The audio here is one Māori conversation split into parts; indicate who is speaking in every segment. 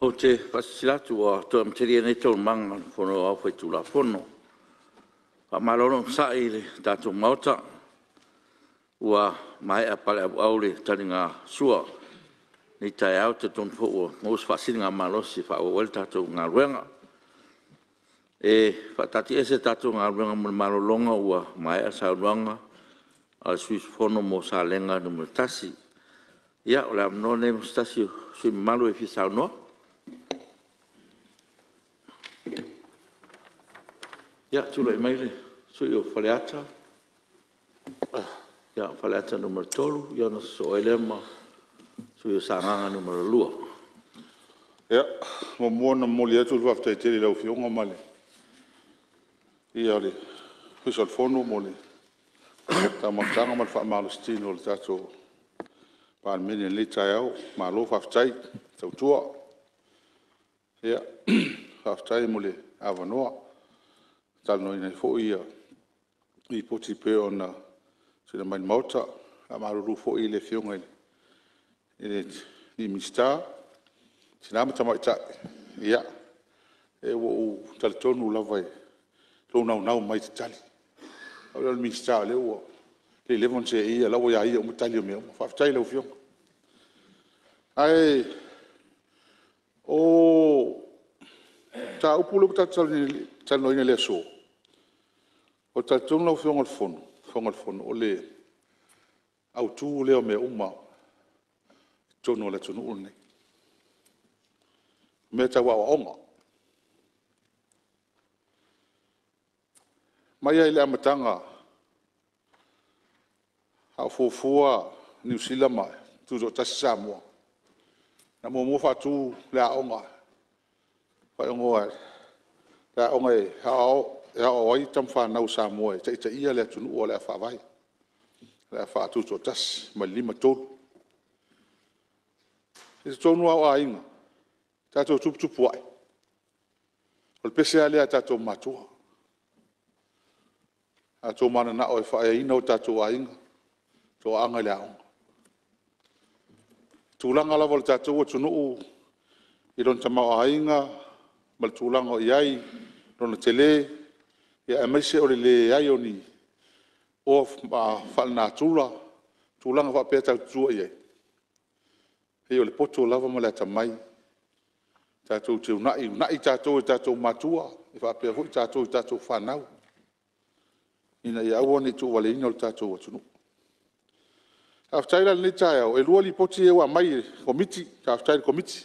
Speaker 1: O te pasilatu o to mteria nei tau manga fono au fai tula fono. Pa malono sa i le tatu mauta ua mai a pale au le taringa sua ni tai au te ton fo o ngos fasilinga malosi fa o el tatu ngā ruenga. E fa tati ese tatu ngā ruenga mo malolonga ua mai a sa ruanga a suis fono mo sa lenga numero tasi. Ia o le amnone mo stasi sui malu e fi sa noa. Ja, tula mai le sui o faleata. Ja, faleata numero 3, ia na so elema sui o sanganga numero 2.
Speaker 2: Ja, mo mona moli atu le waftai tele lau fionga male. Ia le, pisal fono mole. Ta matanga mal fa malustino le tato. Pa mene le tai au, malo waftai, tau tua. Ia, waftai mole avanoa. Talo ina fo ia I poti pe ona sina mai mauta a maruru fo I le fionga I mista sina mata mai ta ia e wo tal tonu lava lo nau mai tali o le mista le wo le levon se ia la wo ia o mutali o me fa tai le fionga ai o ta upulo ta talo ina le so o ta tonu fionga fono o le au tu le o me uma tonu le tonu une me ta wa onga mai ai le amatanga a fofua New Zealand mai tu zo ta Samoa na mo fa tu le onga fa onga la onga ya o ai tam fa na Samoa te ia le tunu o le fa vai le fa tu zo tas ma lima to e tonu a inga tato tupu puai o le pese ale tato matua a to mana na o fa ina o tato a inga to anga le au tulanga la vol tato o tunu I don tama a inga mal tulanga o iai don tele ya amese o le ai oni o fa na tulanga fa peta tu ia e o le poto lava ma le tamai tatou te unai tatou matua e fa pe fu tatou fanau ina ia woni tu wale ina o tatou atunu aftaila le taia o e lua li poti e wa mai komiti aftaila komiti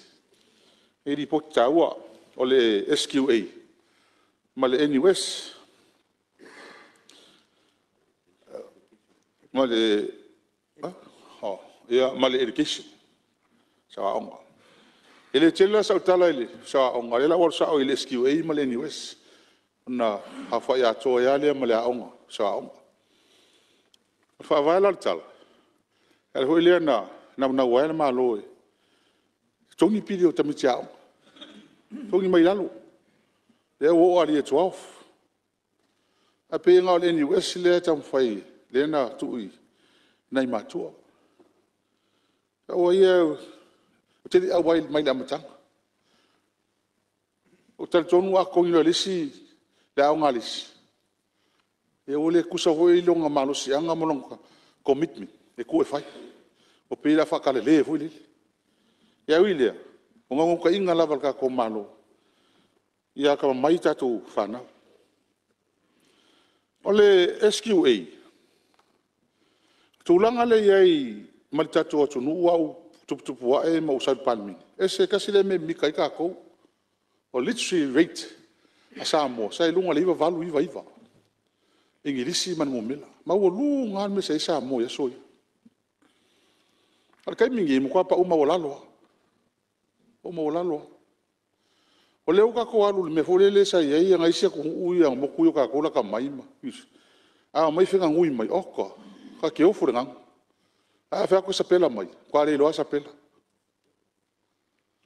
Speaker 2: e li poti taua o le SQA ma le NUS ma le ma le education sa onga ele tela sa tala ele sa onga ele wa sa o ele SQA ma le NUS na hafa ya to ya le ma le onga sa onga fa vala tal ele ho ele na wa ma lo tongi pidio tamitia tongi mai lalo le wo ali 12 a pe nga le NUS le tam fai le na tu nei matua o ia te a wai mai la matanga o tal tonu a ko ina lisi la o ngalis e o le kusa hoi longa malo si anga molonga commitment e ko e fai o pe la fa kale le foi le ya wilia o nga ko inga lava ka ko malo ia ka mai tatu fana o le SQA tulanga le ai mal tatu atu nu au tupu wa e ma usai palmi ese kasi le me mika ka ko o literacy rate asamo sai lunga le valu iva ingilisi man mo mela ma wo lunga me sai sa mo ya so al kai mingi mo pa uma wolalo o le ka ko alu me folele sai ai ngai se ko uia mo ku ka ko la ka mai ma a mai fenga ngui mai oko ka ke o furenga a fa ko sapela mai kwa le lo sapela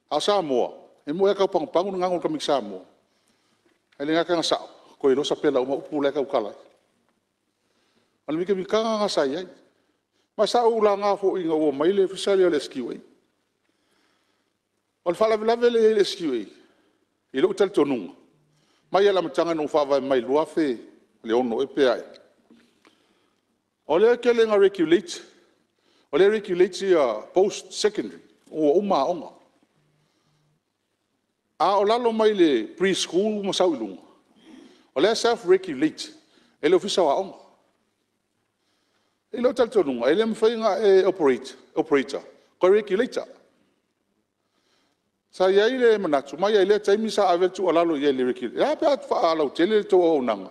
Speaker 2: a Samoa e mo e ka pang ngango ka mi Samoa ele nga ka sa ko lo sapela uma upule ka ukala al mi ke mi ka nga sa ai ma sa u la nga fo inga o mai le fisali le skiwe o O le whalavelave le skiu e. I lo tal tonunga. Mai ala matanga no whawa mai luafe le ono e pea e. O le kele nga regulate. O le regulate post-secondary. O uma onga. A o lalo mai le preschool mo sau ilunga. O le self-regulate. E le ofisa wa onga. E lo tal tonunga. E le mwhainga e operator. Ko regulator. Sa iai le manatu, mai ai le taimi sa avel tu alalo iai le regulate. Ia pe at wha alau tele to o nanga.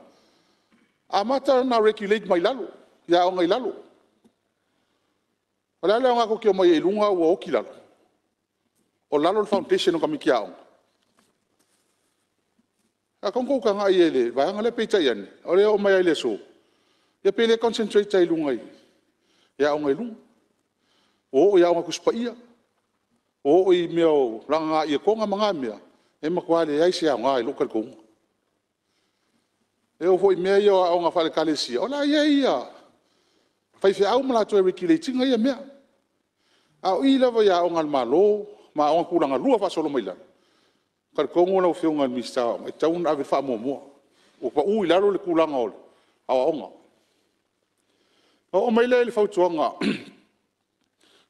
Speaker 2: A mata na regulate mai lalo. Ia o ngai lalo. O lalo ngako ki o mai ilunga ua oki lalo. O lalo le foundation o kamiki aonga. A kongko ka ngai ele, vai anga le peita iane. O le o mai ai le so. Ia pe le concentrate ai lunga i. Ia o ngai lunga. O ia o ngaku spaia. O i meo langa i konga mga mea. E makwale ai sia nga i lokal kong. E o foi mea ia o nga fale kalesia. Ola ia ia. Fai fe au mala to regulating ia mea. Au i lava ia o ngal malo, ma o kulanga lua fa solo mai la. Kal kongo na fio ngal mista, mai taun ave fa mo. O pa u i laro le kulanga ol. Awa onga. O mai le fa tuanga.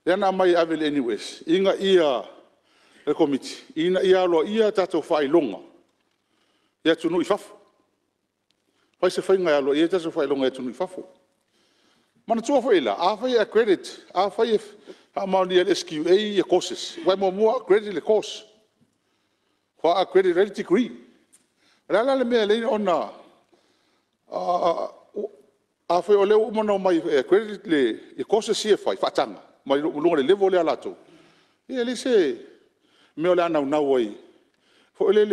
Speaker 2: Yana mai avel anyways. Inga ia le committee. Ina ia lo ia tato fai longa. Ia tunu i fafu. Fai se whainga ia lo ia tato fai longa ia tunu i fafu. Mana tua fai la. A fai accredit. A fai mauni al SQA ia courses. Wai mua accredit le course. Wha accredit ready degree. Rala le mea leina ona. A fai o leo umana mai accredit le courses sia fai. Fatanga. Mai lunga le level le alato. Ia le se me ole ana na wai. Fo le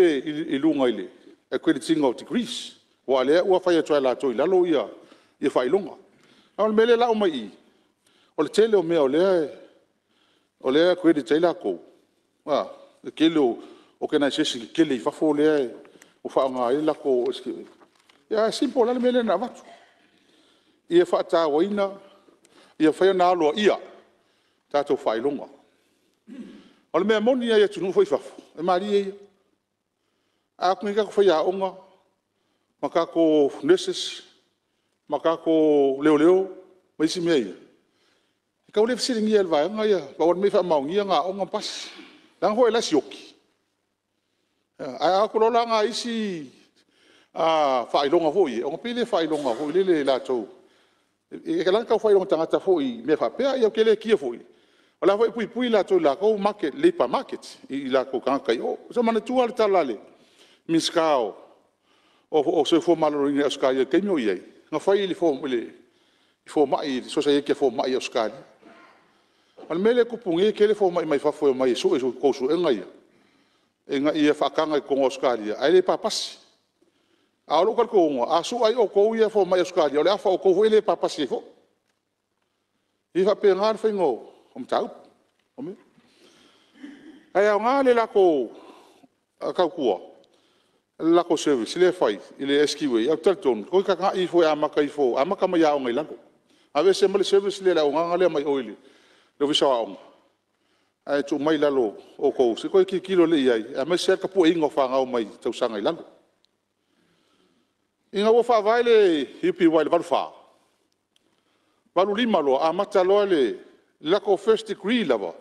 Speaker 2: ilunga ile. Accrediting of degrees. Wa le ua fai atoa alato ilalo ia fai lunga. Au mele la o mai. O le tele o mea o le accredit ila ko. Ah, le kelo organization kele I fafo le o fa nga ila ko. Ia simple la mele na vatu. Ia fa ta waina. Ia fai na alo ia. Tato fai longa. O le mea moni ia tunu foi fafu. E mari ia. A kunika ko fai a onga. Makako nurses. Makako leo. Maisi mea ia. Ka ule fisiringi ia vai nga ia. Ba wan me fa maungi nga onga pas. Lang ho ela sioki. A ko lola nga isi fai longa foi. Onga pile fai longa foi le la tau. E ka lang ka fai longa tangata foi me fa pea ia kele kia foi. Ola foi pui la to la ko market lepa market I la ko kan kai o so mana tu al talale miskao o se fo malo ni askaya ke no ye nga fai li fo mai so sa ye ke fo mai askali al mele ku pungi ke le fo mai fa fo mai so ko so enga ia fa kanga ko askali ai le papas a lo kal ko a so ai o ko ia fo mai askali o le fa o ko ele papas fo I fa pe ngar fa ngo tau. Ome. Ai au ngale lako kua. Lako service le fai ile SQA au talton ko ka I fo amaka I fo amaka mai au ngai lako. Ave se male service le la ngale mai oili. Lo visa au. Ai tu mai lalo o ko se ko ki kilo le ai. A mai se ka pu ingo fa ngau mai tau sanga lako. Inga wo fa vai le hipi wai le fa. Balu lima lo amata lo le Lako first degree level,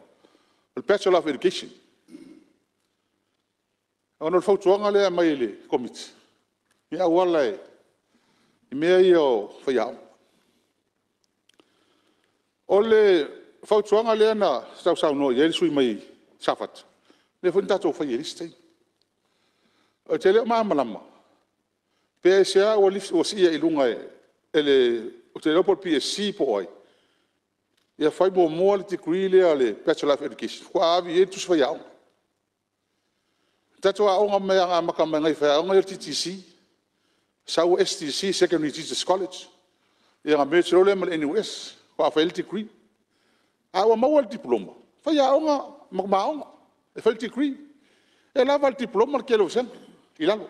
Speaker 2: the Bachelor of Education. Ono fau tuanga le mai le komiti. Ia wala I mea io faiao. O le fau tuanga le na sau no ia sui mai safat. Le fun tato fai liste. O tele malama. PSA o lif o sia ilunga ele o tele por PSC po ai. Ia fai mo le degree le ale Bachelor of Education. Ko avi e tu fai au. Tato a onga me anga maka me ngai fai onga TTC. Sau STC Secondary Teachers College. Ia nga me le mal NUS. Ko a fai degree. A wa mau diploma. Fai a onga ma onga. E fai degree. E lava diploma ke lo sen. Ilalo.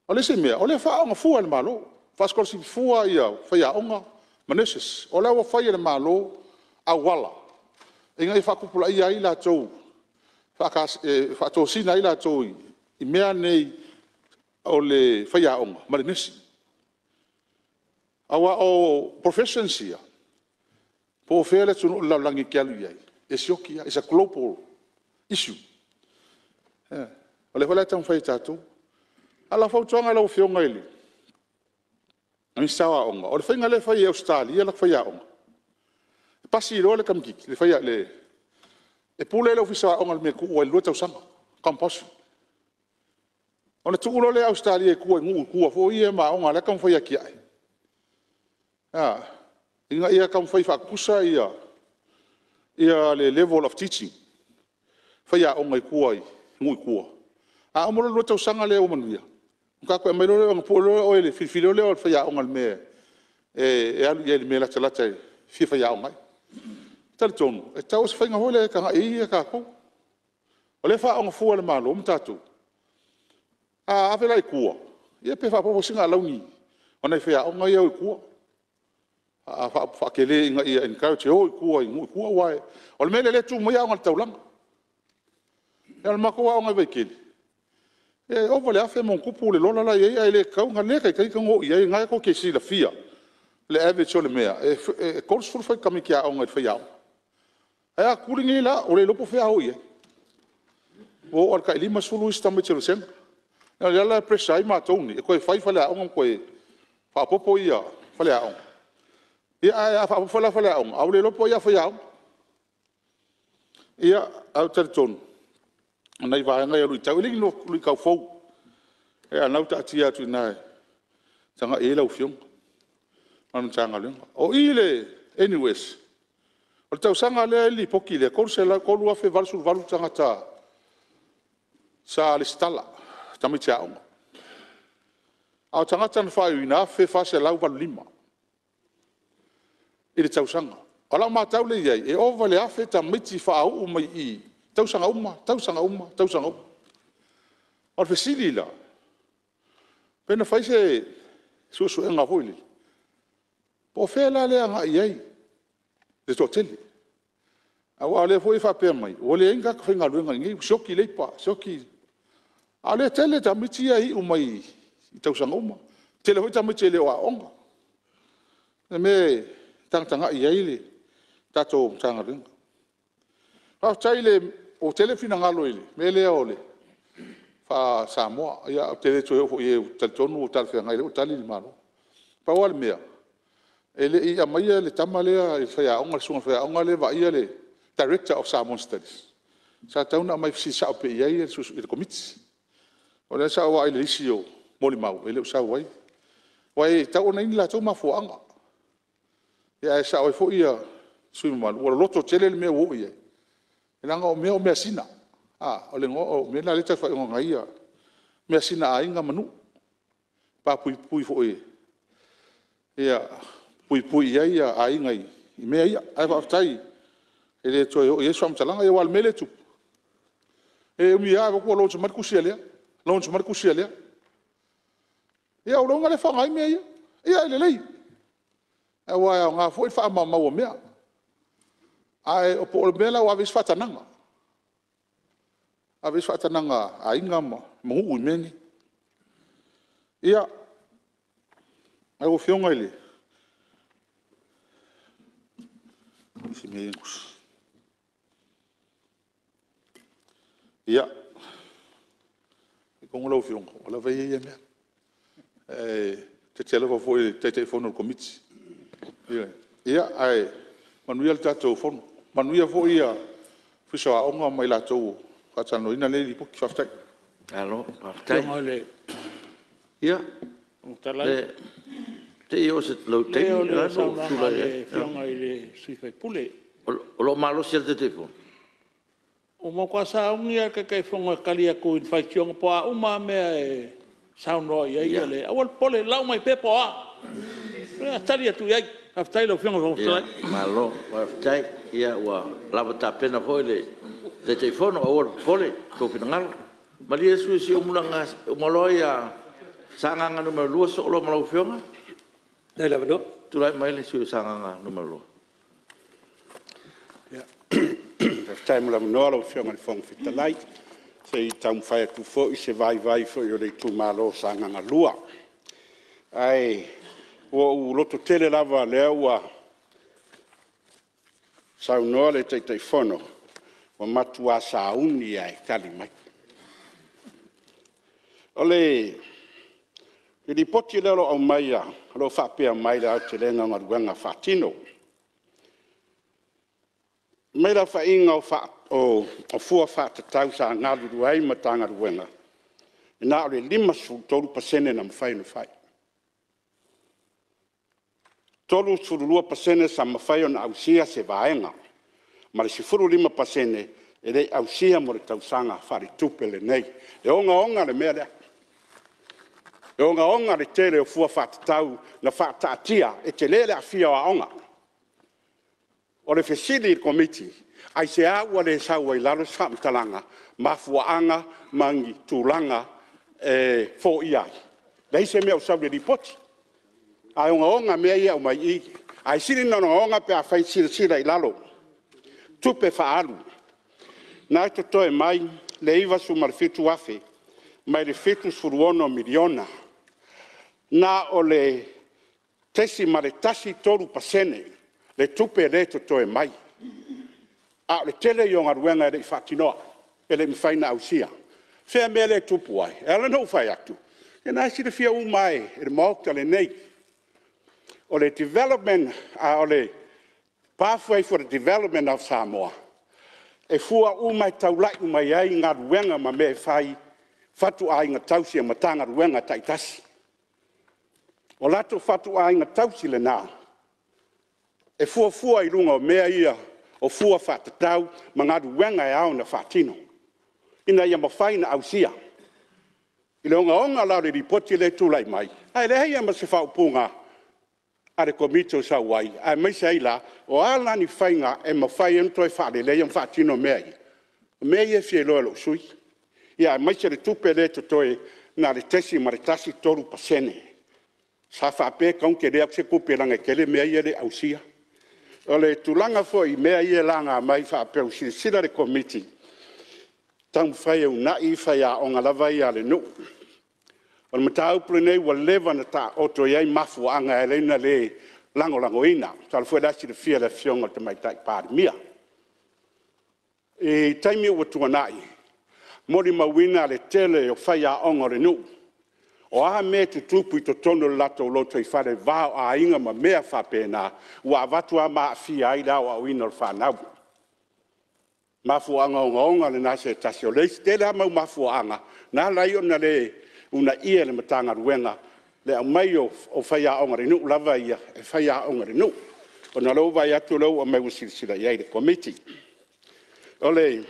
Speaker 2: Ole se mea, ole fa onga fua le malo. Fa skorsi fua ia fai a onga. Maneses, o lewa fai le malo a wala. Inga I whakupula I ai la tau. Whakatosina I la tau I mea nei o le whaiaonga, marinesi. Awa o professions ia. Po whele tunu laulangi ki alu iai. E sioki ia, it's a global issue. O le whalai tau whai tātou. Ala whautuanga lau whionga ili. Ani sawa onga. O le whainga le whai Australia, la whaiaonga. Pasi I roa le kamkiki, le whaia le. E pule lau whisawa onga le mea kuua I lua tau sanga. Compulsion. O le tuulo le Australia kua ngu kua fo ia ma onga le kam whaia ki ai. Inga ia kam whai whakusa ia le level of teaching. Whaia onga I kua I ngui kua. Omoro lua tau sanga le o manuia. Ka koe mai lore ang polo o ele filfilo le o whaia onga le mea. E alu ia le mea lata lata e fia whaia onga. Tali tonu. E tau se whainga hole ka nga ia ka kou. O le wha onga fua le malo, mtatu. Awela I kua. Ia pe whapopo singa laungi. O nei whaia onga ia o I kua. Whakele inga ia encourage o I kua I ngui kua wae. O le mele le tu moia onga le taulanga. Ia le mako wa onga veikele. E o vale afe mon kupu le lola la ia le kau nga le kai ngo ia nga ko ke si la fia. Le average o le mea. E kors fu fa kamikia onga te whaia. Ai kuringi la o le lopo fea ho ia. O al kai lima sulu istame tiro sen. Ia la presa I matoni. E koe fai fale onga koe fa popo ia fale onga. Ia ai fa fale onga. Au le lopo ia whaia. Ia au taritonu. Nei vai ngai lui tau lingi no lui kau fou. E anau ta tia tu nai. Tanga e lau fiong. Manu tanga le. O ile anyways. O tau sanga le li poki le ko se la ko lua fe valsu valu tanga ta. Sa le stala. Tami tia onga. Au tanga tan fa ina fe fa se lau valu lima. Ile tau sanga. Ola ma tau le ia e o vale afe ta miti fa au mai I. Tau sanga uma. O le sili la. Pena fai se susu enga hoili. Po fela le anga iai. Le toteli. Awa le foi fa pe mai. O le inga ka finga luenga ngi shoki le pa, shoki. Ale tele ta miti ai umai. Tau sanga uma. Tele hoi ta miti le wa onga. Me tanga iai le. Tato tanga ringa. Taile o telefina ngalo ile mele ole fa Samoa ia tele to e telefonu o tale ngai o tali malo pa wal mea ele ia mai le tamale e fa onga sunga fa onga le va ia le director of Samoan studies sa tauna mai si sa pe ia e su e komiti o le sa wa ile sio moli mau ele sa wai ta ona ina to ma fo anga ia sa o fo ia su mal o loto tele me wo ia Elanga o mea sina. O le ngo o mea la leta whai ngonga ia. Mea sina a inga manu. Pa pui fo e. Ia pui ia a inga I. I mea ia. Ai whaftai. E le toi o Yesu amtalanga ia wal mele tu. E umi ia kua lonsu marikusia lea. Lonsu marikusia lea. Ia o longa le whangai mea ia. Ia ele lei. E wai o ngā fo I wha mau o mea. Ai o po mela o avis fatananga. Avis fatananga a inga ma mungu meni. Ia ai o fionga ile. Si mengus. Ia. Ko ngolo fionga, ola vai ia mea. Te tele foi te fono komiti. Ia ai manuia tato fono. Manuia fo ia fisoa onga mai la tau katano ina le li poki faftai.
Speaker 1: Alo, faftai. Ia. Te io se lo te
Speaker 3: le sula le fionga ile sui fai pule.
Speaker 1: O lo malo sia te tefo.
Speaker 3: O mo kwa sa ungia ka kai fonga kalia ko in fai kionga po a uma mea e sound roi ia le. Awal pole lau mai pepo a. Tali atu iai. Aftai lo fionga fai.
Speaker 1: Malo, aftai. Ia ua lava ta pena foi le te telefono o pole ko pinangal mali esu si o mulanga o maloia sanga nga numero 2 so lo malo fionga
Speaker 4: dai lava no
Speaker 1: tu lai mai le si sanga nga numero 2
Speaker 4: ya time la no lo fiona fong fitalai se tam fai tu fo se vai fo yo le tu malo sanga nga lua ai o loto tele lava le wa sa no le te fono o matua sa uni ai tali mai ole di poti le lo mai ya lo fa pe mai la te le nga nga fatino mai la fa inga o fua fa te tau sa ngā luru ai ma tanga ruenga. E nā ore 5% na mwhai na whai. 3% sa mwhai o na ausia se vaenga. Ma le 5% e rei ausia mo le tausanga whare tupele nei. E onga le mea lea. E onga le tere o fua fa te tau na fa taatia e te lele a fia o onga. O le Facility Committee, ai se aua le sau ai lalo sa mtalanga, mafuaanga, mangi, tūlanga, fo iai. Dei se mea usau le ripoti. Ai onga mea ia o mai i. Ai siri nono onga pe a fai sira i lalo. Tupe faalu. Nā to toe mai, le iwa su marfitu afe, mai le fitu suruono miliona. Nā o le tesi mare tasi toru pasene, le tupe le to toe mai. A le tele yo ngaruenga e fatinoa, e le mwhaina ausia. Fea mea le tupu ai, e ala no whai atu. E nā si le fia umai, e le maokta le nei. O le development, o le pathway for the development of Samoa. E fua umai taulai umai ai ngaruenga ma me whai, fatu ai ngatausi e matanga ruenga taitasi. O lato fatu ai ngatausi le nā. E fua i runga o mea ia o fua whatatau ma ngāru wenga e au na whatino. Ina ia mawhaina au sia. I le onga lau le ripoti le tūlai mai. Ai le hei ama se whaupunga a le komito sa wai. Ai mai se la o alani whainga e mawhai entoi whare le iam whatino mea i. Mea ia fie loa lo sui. Ia mai se le tupe le totoe na le tesi ma le tasi toru pasene. Sa whape kaunke rea se kupe langa kele mea ia le au sia. O le tulanga fo i mea ia langa mai whapeu sila le komiti. Tang whai au nai whai a onga lava i ale nu. O le mata upule nei wa lewa na ta oto iai mafu anga e leina le lango ina. Tala fwe dasi le fia le fionga te mai tai pāri mia. E taimi ua tua nai. Mori mawina le tele o whai a onga le nu. O aha mea te tupu i to tono lato loto i whare vāo a inga ma mea whapena ua watu a maa fia ai rao a wina o whanau. Mafu anga onga le nase tasi o leisi tele ha mau mafu anga na lai o na le una ia le matanga ruenga le au mai o whaia onga rinu lava ia e whaia onga rinu. O na lau vai atu lau o mai usirisira iai le komiti. O le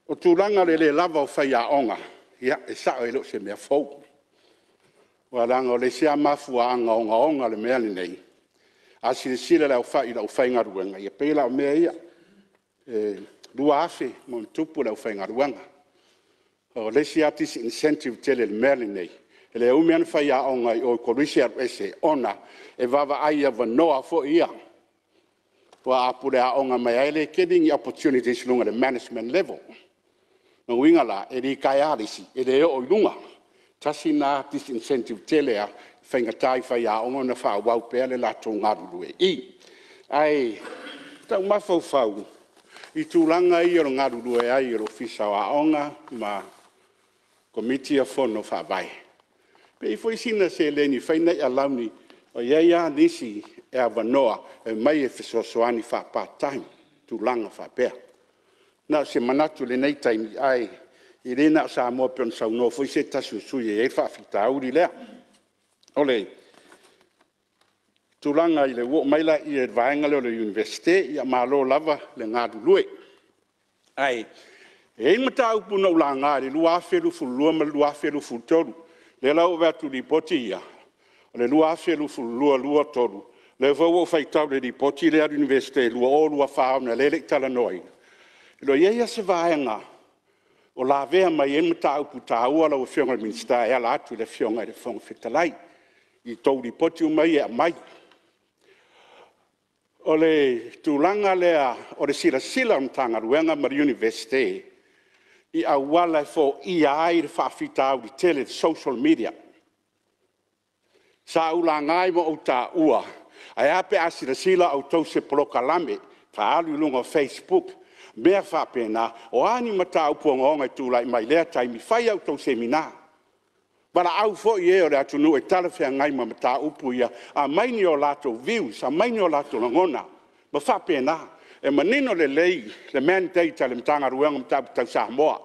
Speaker 4: o tūranga le lava o whaia onga. Ia, e sao e lo se mea fau. Waranga o le sea mafua anga onga le mea nei. A sile lau whai lau whainga ruenga. Ia pēla o mea ia. Lua afe, mo tupu lau whainga ruenga. O le sea tisi incentive tele le mea nei. E le umean whai a onga i o korisi ar ese ona. E vava aia vanoa fo ia. Wa apure a onga mai aile getting opportunities lunga le management level. No winga la e ri kai arisi e le o lunga tasi na disincentive tele a whainga tai whai a onga na wha wau pēle la tō ngaru lue i ai tau mawhau i tūlanga i o ngaru lue ai o fisa a onga ma komiti a whono wha vai pe i fwoi sina se leni whaina i alauni o iaia nisi e a wanoa e mai e fisosoani wha part-time tūlanga wha pēr. Na se manatu le nei taimi ai i rena sa mo pen sa no foi se tasu sui e fa fita uri le ole tulanga i le wo mai la i e vaenga le universite ia malo lava le ngadu lui ai e mata upu no la ngari lua felu fu lua ma lua felu fu toru le la o tu di potia le lua felu fu lua toru le vo fai tau le di poti le universite lua o lua fa na le tala noi. Lo ia se vaenga o la vea mai e mta upu tāua la o whionga minsta e la atu le whionga e whonga whitalai i tau di poti mai e mai. o le tūlanga lea o le sila mtanga ruenga ma university I awala fo I ai le whawhita au di tele social media. Sa ula ngai mo o tā ua. Ai ape sila au tau se polokalame, ta alu lunga Facebook, mea whapena, o ani mata upu ngonga tūlai mai lea taimi, whai au tau semina. Bara au fo I o le atunu e talawhia ngai ma mata upu ia, a maini o lato views, a maini o lato ngona, ma whapena, e manino le lei, le mandate le mtanga ruenga mta tau Samoa.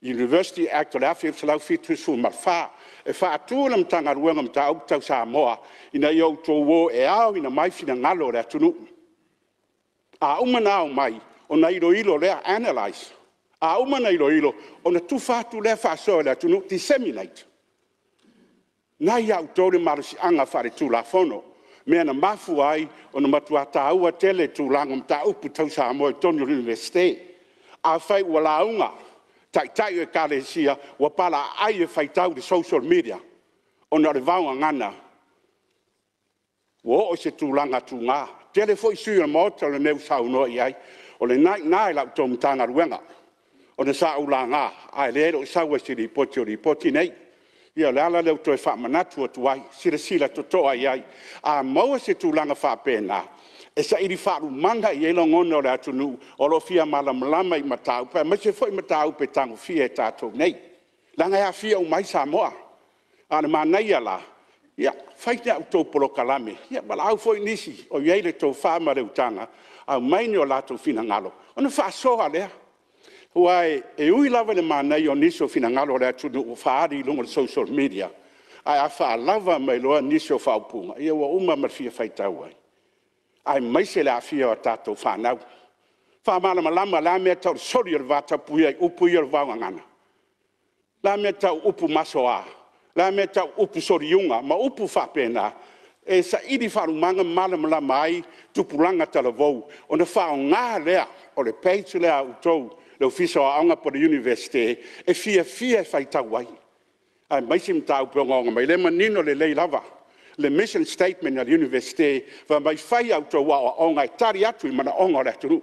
Speaker 4: University Act o le afi salau fitu su marfa, e whaatu le mtanga ruenga mta tau Samoa, ina I au tō wo e au ina mai fina ngalo le atunu. A umana au mai, o na ilo lea analyze. A umana ilo, o na tufatu lea whasoa le atunu, disseminate. Nai au tōre marasi anga whare tū la whono. Mea na mafu ai, o na matua tāua tele tū langa mta upu tau Samoa I tonu universite. A whai ua launga, tai e kare sia, ua pala ai e whai tau di social media. O na re vaunga ngana. Ua o se tū langa tū ngā. Tele fo I sui na mota le neu sau no I ai. O le nai lau tō mtanga ruenga. O na sa ula ngā. Ai le ero sau e si ripoti nei. Ia le ala leu toi whamanatu atu ai, sila to toa ai, a maua se tūlanga whapena, e sa iri wharu manga I elo ngona o le atunu, o lo fia malama I matau, pa ma se foi matau pe tango fia e tātou nei. Langa ea fia o mai Samoa, a le manai ala, ia, whaite au tō polo kalame, ia, wala au foi nisi, o iei tō whama reutanga, au maini o lato fina ngalo, o na whasoa lea. Wai e ui lava le manai o niso fina ngalo le atunu o whaari lungo le social media. Ai a wha lava mai loa niso whaupunga. Ia ua uma marfia whaitau ai. Ai maise le a fia o tātou whanau. Whamala malama la mea tau sori o le vata pui ai upu I o le vaungangana. La mea tau upu masoa. La mea tau upu sori unga. Ma upu whapena. E sa iri wharumanga malama mai tupulanga talavou. O na whao ngā lea o le page lea utou. Le ufisa o aonga po le universite, e fia whai tau ai. Ai maisi mta upe ngonga mai, le manino le lei lava. Le mission statement na le universite, wa mai whai au tau wa o aonga e tari atu I mana onga o le atunu.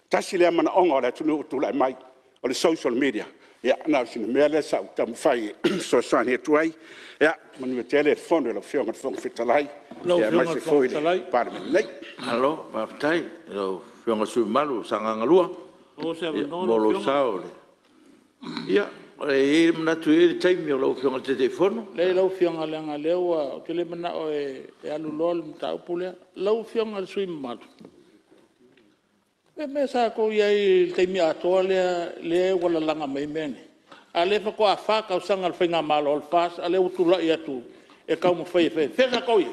Speaker 4: Tasi lea mana onga o le atunu utu lai mai, o le social media. Ia, nau sina mea le sa utamu whai so sani e tuai. Ia, manu e tele e fono e la whionga te whonga whitalai.
Speaker 3: Ia, maisi fwoi le.
Speaker 4: Parliament nei.
Speaker 1: Alo, maaftai, lo whionga sui malu, sangangalua. Molo sao le. Ia, e manatu e taimi o lau whionga te fono.
Speaker 3: Le lau whionga le anga lewa, o te le mana o e alu lol mta upulea, lau whionga le sui malu. E me sa ko iai taimi atoa le wala langa mai mene. A le whako a whaka o sanga le whainga malo o le whas, a le utula I atu, e kau mo whai. Whenga kau ia.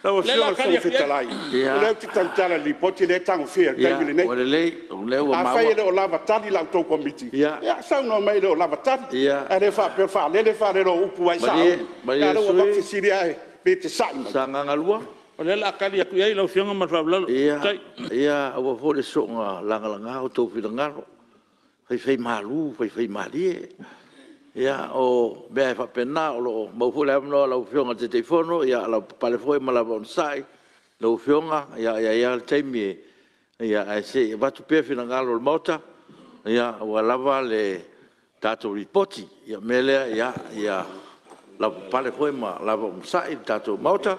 Speaker 4: Lau whionga le whonga whitalai. O leu te tautala li poti le tango whia, taimile nei.
Speaker 1: O le lei, o leu a
Speaker 4: A
Speaker 1: maua.
Speaker 4: whai ele o lava tari lau tau komiti.
Speaker 1: Ia.
Speaker 4: Ia, sau no mai ele o lava tari.
Speaker 1: Ia.
Speaker 4: A le wha wha lele wha lero upu ai sao.
Speaker 1: Marie
Speaker 4: Ia rau a
Speaker 1: Sui.
Speaker 4: bakti siri ai, pe te sai mai.
Speaker 1: Sangangalua.
Speaker 3: O le la kali atu iai lau whionga matwablalu.
Speaker 1: Ia, awa fo le songa langa o tau whilangaro. Whai malu, whai malie. Ia, o mea e whapena, o lo maufole amno lau whionga te teifono, ia, lau palefoe malawa on sai, lau whionga, ia, le taimi, ia, ai se, watu pia whilangaro le mauta, ia, ua lava le tātou ripoti, ia, melea, ia, lau palefoe malawa on sai, tātou mauta,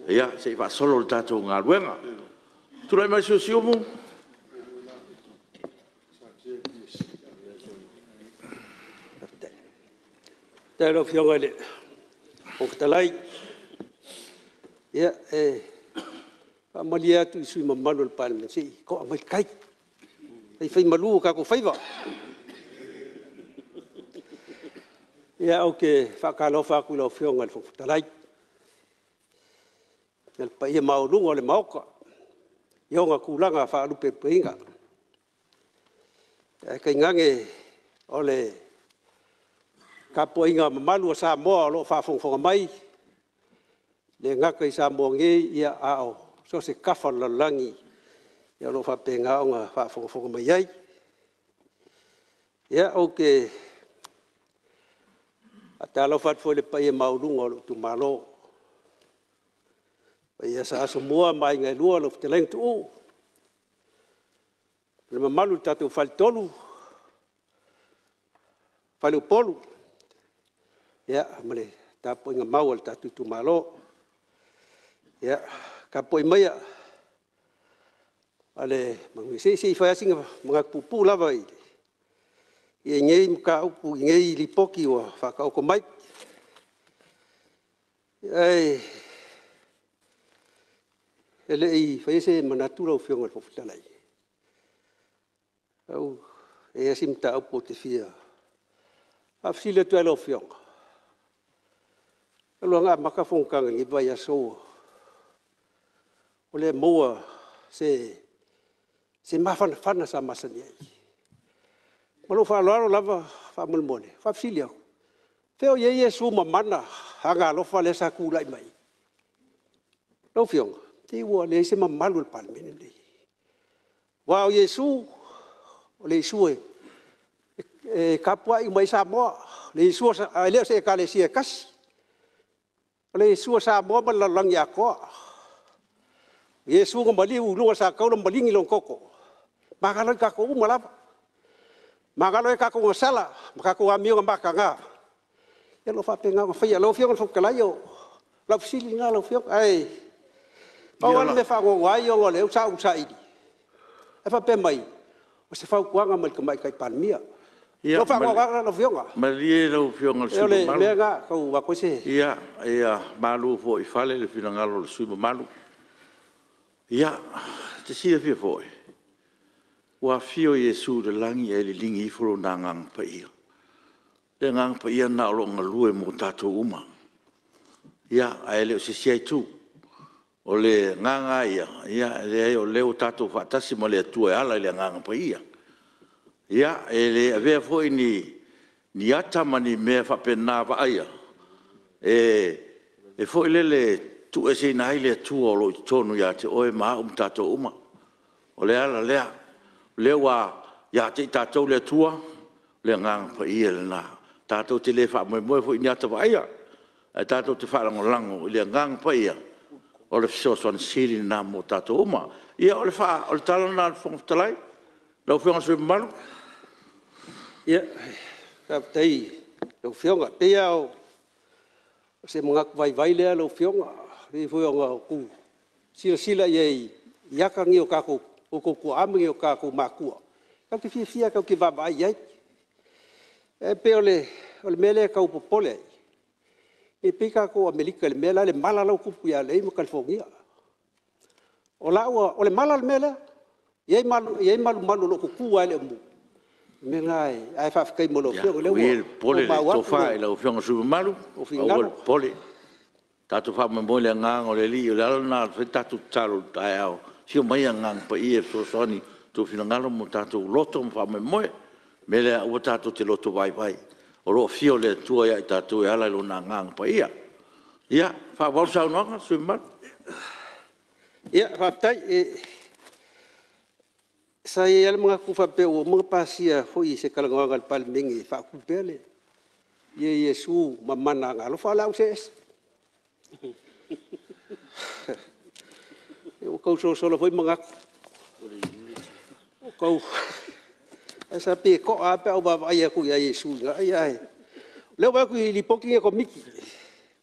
Speaker 1: ia, se iwa solo le tātou ngā ruenga. Tulai mai sio mu?
Speaker 5: Tēlo whionga le o katalai. Ia, malia atu I sui mamano le Parliament. Si, ko a mai kai. Ei whai malu ka ko whaiwa. Ia, au ke whakalo whaku lau whionga le whakatalai. Ia, pa ia maurunga o le maoka. Ionga kulanga whaalupe peinga. Ia, kai ngange o le ka poinga mamalu o Samoa lo whawhongwhonga mai. Le ngaka I Samoa nge ia ao. So se kafa lalangi. Ia lo whapenga o ngā whawhongwhonga mai ai. Ia o ke a te alo whatfo le pai e maurunga o lo tu malo. Ia sa aso mua mai ngai lua lo te leng tu. Le mamalu tatu fal tolu. Falu polu. Ya, male tapo inga mau al tatu tu malo. Ya, kapoi maya. Ale mangisi fa singa mga pupu lava i. Ia ngei mka upu ngei lipoki wa fa ka ko mai. Ai ele i fa ese manatura o fionga fo fitalai. Au e simta upu te fia. A file tu alo fionga. Alo nga maka fongkanga ngi vai aso. Ole moa se mafana fana sa masani ai. Malo fa laro lava fa mulmone fa filia. Feo ye Yesu mamana hanga lo fa le sa ku lai mai. Lo fiong ti wo le se mamalu pal mene le. Wa Yesu le Yesu e kapua i mai sa mo le Yesu le se ka le sia kas. Le Yesu sa mo ba lang ya ko. Yesu ko mali u lu sa ka lo mali ngi lo koko. Makalo ka ko malapa. Makalo ka ko sala, makako amio ngaka nga. Ya lo fa penga fa ya lo fio ko kalayo. Lo fili nga lo fio ai. Awal me fa go wai yo le sa i. E fa pe mai. O se fa ko nga mal ka mai kai pan mia. Lo fa go nga lo fio nga.
Speaker 1: Malie lo fio nga su
Speaker 5: malu. Le nga ko wa ko se.
Speaker 1: Ia malu fo i fale le fina nga lo su malu. Ia te sia fio foi. Wa fio Yesu de langi e li lingi folo na ngang pa ia. Le ngang pa ia na lo ngalue mo tato uma. Ia a ele o se siai tu. O le nganga ia le o leo tato fatasi mo le tu e ala le ngang pa ia. Ia ele ave foi ni ata mani me fa pena va ia. E foi le tu e se nai le tu o lo tonu ia te oe ma tato uma. O le ala lea. Lewa ya te tatou le tua le ngang pa ia le na tatou te le fa mo fo ina ta ia tatou te fa lango le ngang pa ia o le so son sili na mo tatou ma ia o le fa o le tala na fo talai lo fo so mal
Speaker 5: ia ka tai lo fionga pe ia o se mga vai le lo fionga ri fo nga ku sila ye ia ka ngi o ka ku o ko ame o ka ko makua ka te fia ka ke va vai ai e pe ole mele ka o popole e pe ka ko amerika le mela le mala lo ku ya le mo california o la o le mala le mela ye malu lo ku le mu me ngai ai fa kai mo lo le
Speaker 1: o pole to fa lo fiong su malu o pole tatu fa mo le ngang o le li o la na tatu talo tai sio mai ngang pa ia so soni tu fina ngalo mo tatu loto fa me moe me le o tatu te loto vai o lo fio le tua ia tatu ala lo na ngang pa ia fa vol sa no su mal
Speaker 5: ia fa tai sa ia mga ku fa pe o mga pasia foi se kala ngal pal mingi fa ku pele ye Yesu mamana ngalo fa la uses o kau so foi mga o kau asa pe ko a pe o ba ai ku ya Yesu ai le ba ku lipoki ko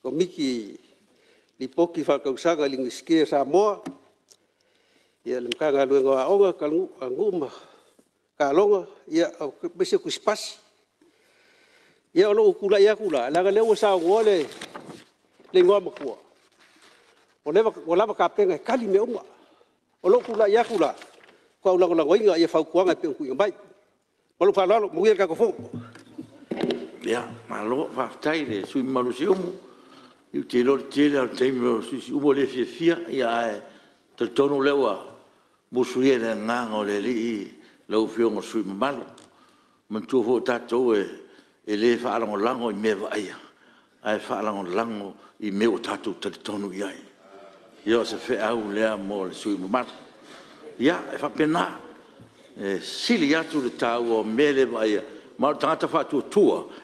Speaker 5: miki lipoki fa kau sa ga lingiske sa mo ia lem ka ga lu nga o ga nguma ka longa ia bese ku spas ia lo ku la la ga le o sa ngole le ngoma ku o lava ka penga kali me uma o lo kula ya kula ko la ngoinga ia fa kuanga pe ku mai malu fa lo mo ka ko fo
Speaker 1: ya malo fa tai de su malu si umu i te lo te mo si umo le fia ia te tono lewa musuie na ngango le li lo fio mo su malu man tu fo tato e le fa lango i me va ia ai fa lango i me o tato te tono ia yo se fe au le mo su mat ya fa pena sili atu le tau o mele vai ma tata fa tu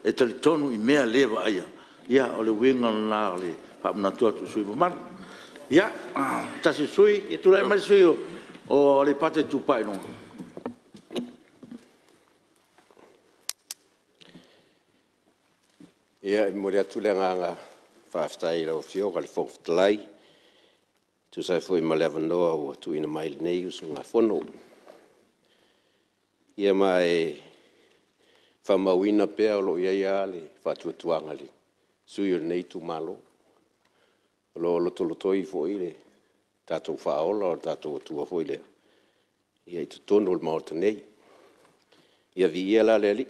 Speaker 1: e te tonu i mea leva ia o le winga na le fa na tu su mat Ya, tasi sui, itu lai mai sui o le pate tupai no.
Speaker 6: Ia, mo rea tu le nganga whaaftai lau fio, kali whongwhitalai. Tu sai fwoi ma le avanoa o tu ina mai nei usu ngā whono. Ia mai whamauina pēa o lo ia le whatuatuanga le. Sui o nei tu malo. Lo lotolotoi fwoi le. Tātou whaola o tātou atua fwoi le. Ia i tu tono le maota nei. Ia vi ia la le ali.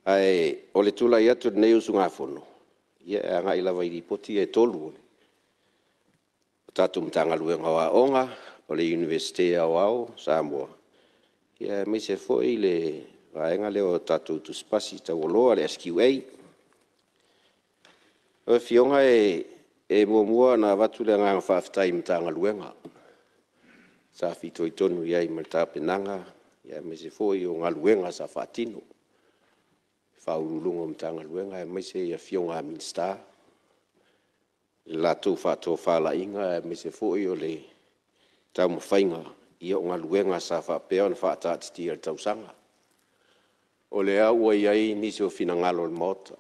Speaker 6: Ai, o le tula ia tu nei usu ngā whono. Ia e anga ila vai ripoti e tolu. Tātou mtanga luenga wa onga, o le universite au au, Samoa. Ia me se foi le vaenga leo tātou tu spasi tau oloa le SQA. O fionga e mua na watu le ngā whaafitai mtanga luenga. Sa fito i tonu ia i malta penanga, ia me se foi o ngā luenga sa whaatino. Whaurulungo mtanga luenga, me se ia fionga minsta. La tau whātou whala inga, me se foi o le tau mawhainga, ia o ngā luenga sa whapea na whaatatiti al tau sanga. O le au ai ai nisi o whina ngalo le mota.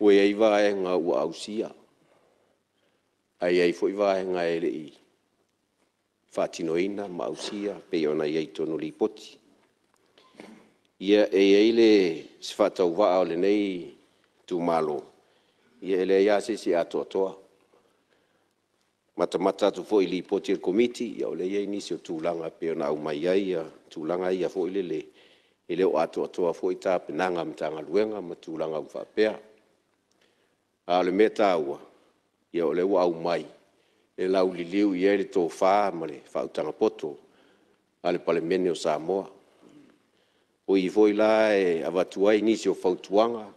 Speaker 6: Ue ai vaenga ua ausia. Ai foi vaenga e le i. Whaatinoina ma ausia, pe ona iai tonu li poti. Ia ai le si whaatau waa o le nei tu malo. Ia ele ia si atoa. Mata tu foi li poti il komiti, ia o le ia nisi o tūlanga pe ona au mai ai, tūlanga ia foi le ele o atoa foi tā penanga mtanga luenga ma tūlanga u whapea. A le meta aua, ia o le au mai, e lau li liu i ere tō whā ma le whautanga poto, a le palemene o Samoa. O i foi la e avatuai nisi o whautuanga,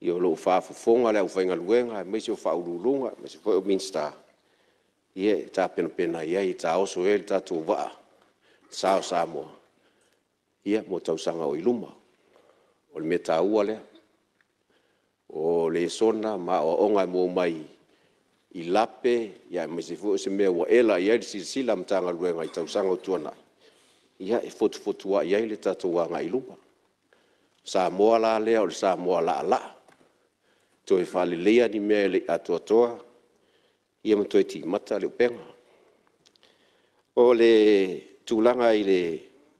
Speaker 6: i o loo whaafufonga le au whainga luenga, me se o whaurulunga, me se foi o minsta. Ie, tā pena iai, tā oso ele, tā tō waa, sao Samoa. Ia, mo tausanga o iluma. O le meta ua lea. O le sona, ma o onga mo mai i lape, ia, me se foi o se mea wa ela, ia le sila mtanga luenga i tausanga o tuana. Ia, e fotu iai le tātou wanga iluma. Samoa la lea, o le Samoa la. To e whale lea ni mea le atoa, ia mo toi ti mata le upenga. O le tūlanga i le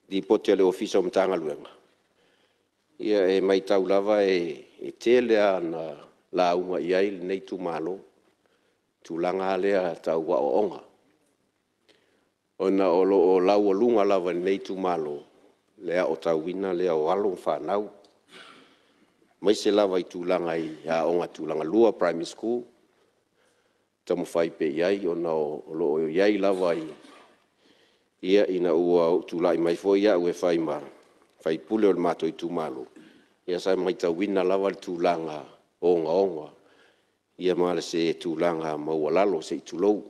Speaker 6: di poti le ofisa o mtanga luenga. Ia e mai tau lava e telea na la unga iai le nei tu malo. Tūlanga lea tau wa o onga. Ona o lau o lunga lava nei tu malo. Lea o tau wina, lea o alo whanau. Mai se lava i tūlanga i a onga tūlanga lua primary school. Tamu whai pe iai, ona o iai lava i ia ina ua tūlai mai fo ia ue whai ma. Whai pule o le mato i tūmalo. Ia sai mai tau wina lava le tūlanga onga. Ia maale se tūlanga maua lalo se i tūlou.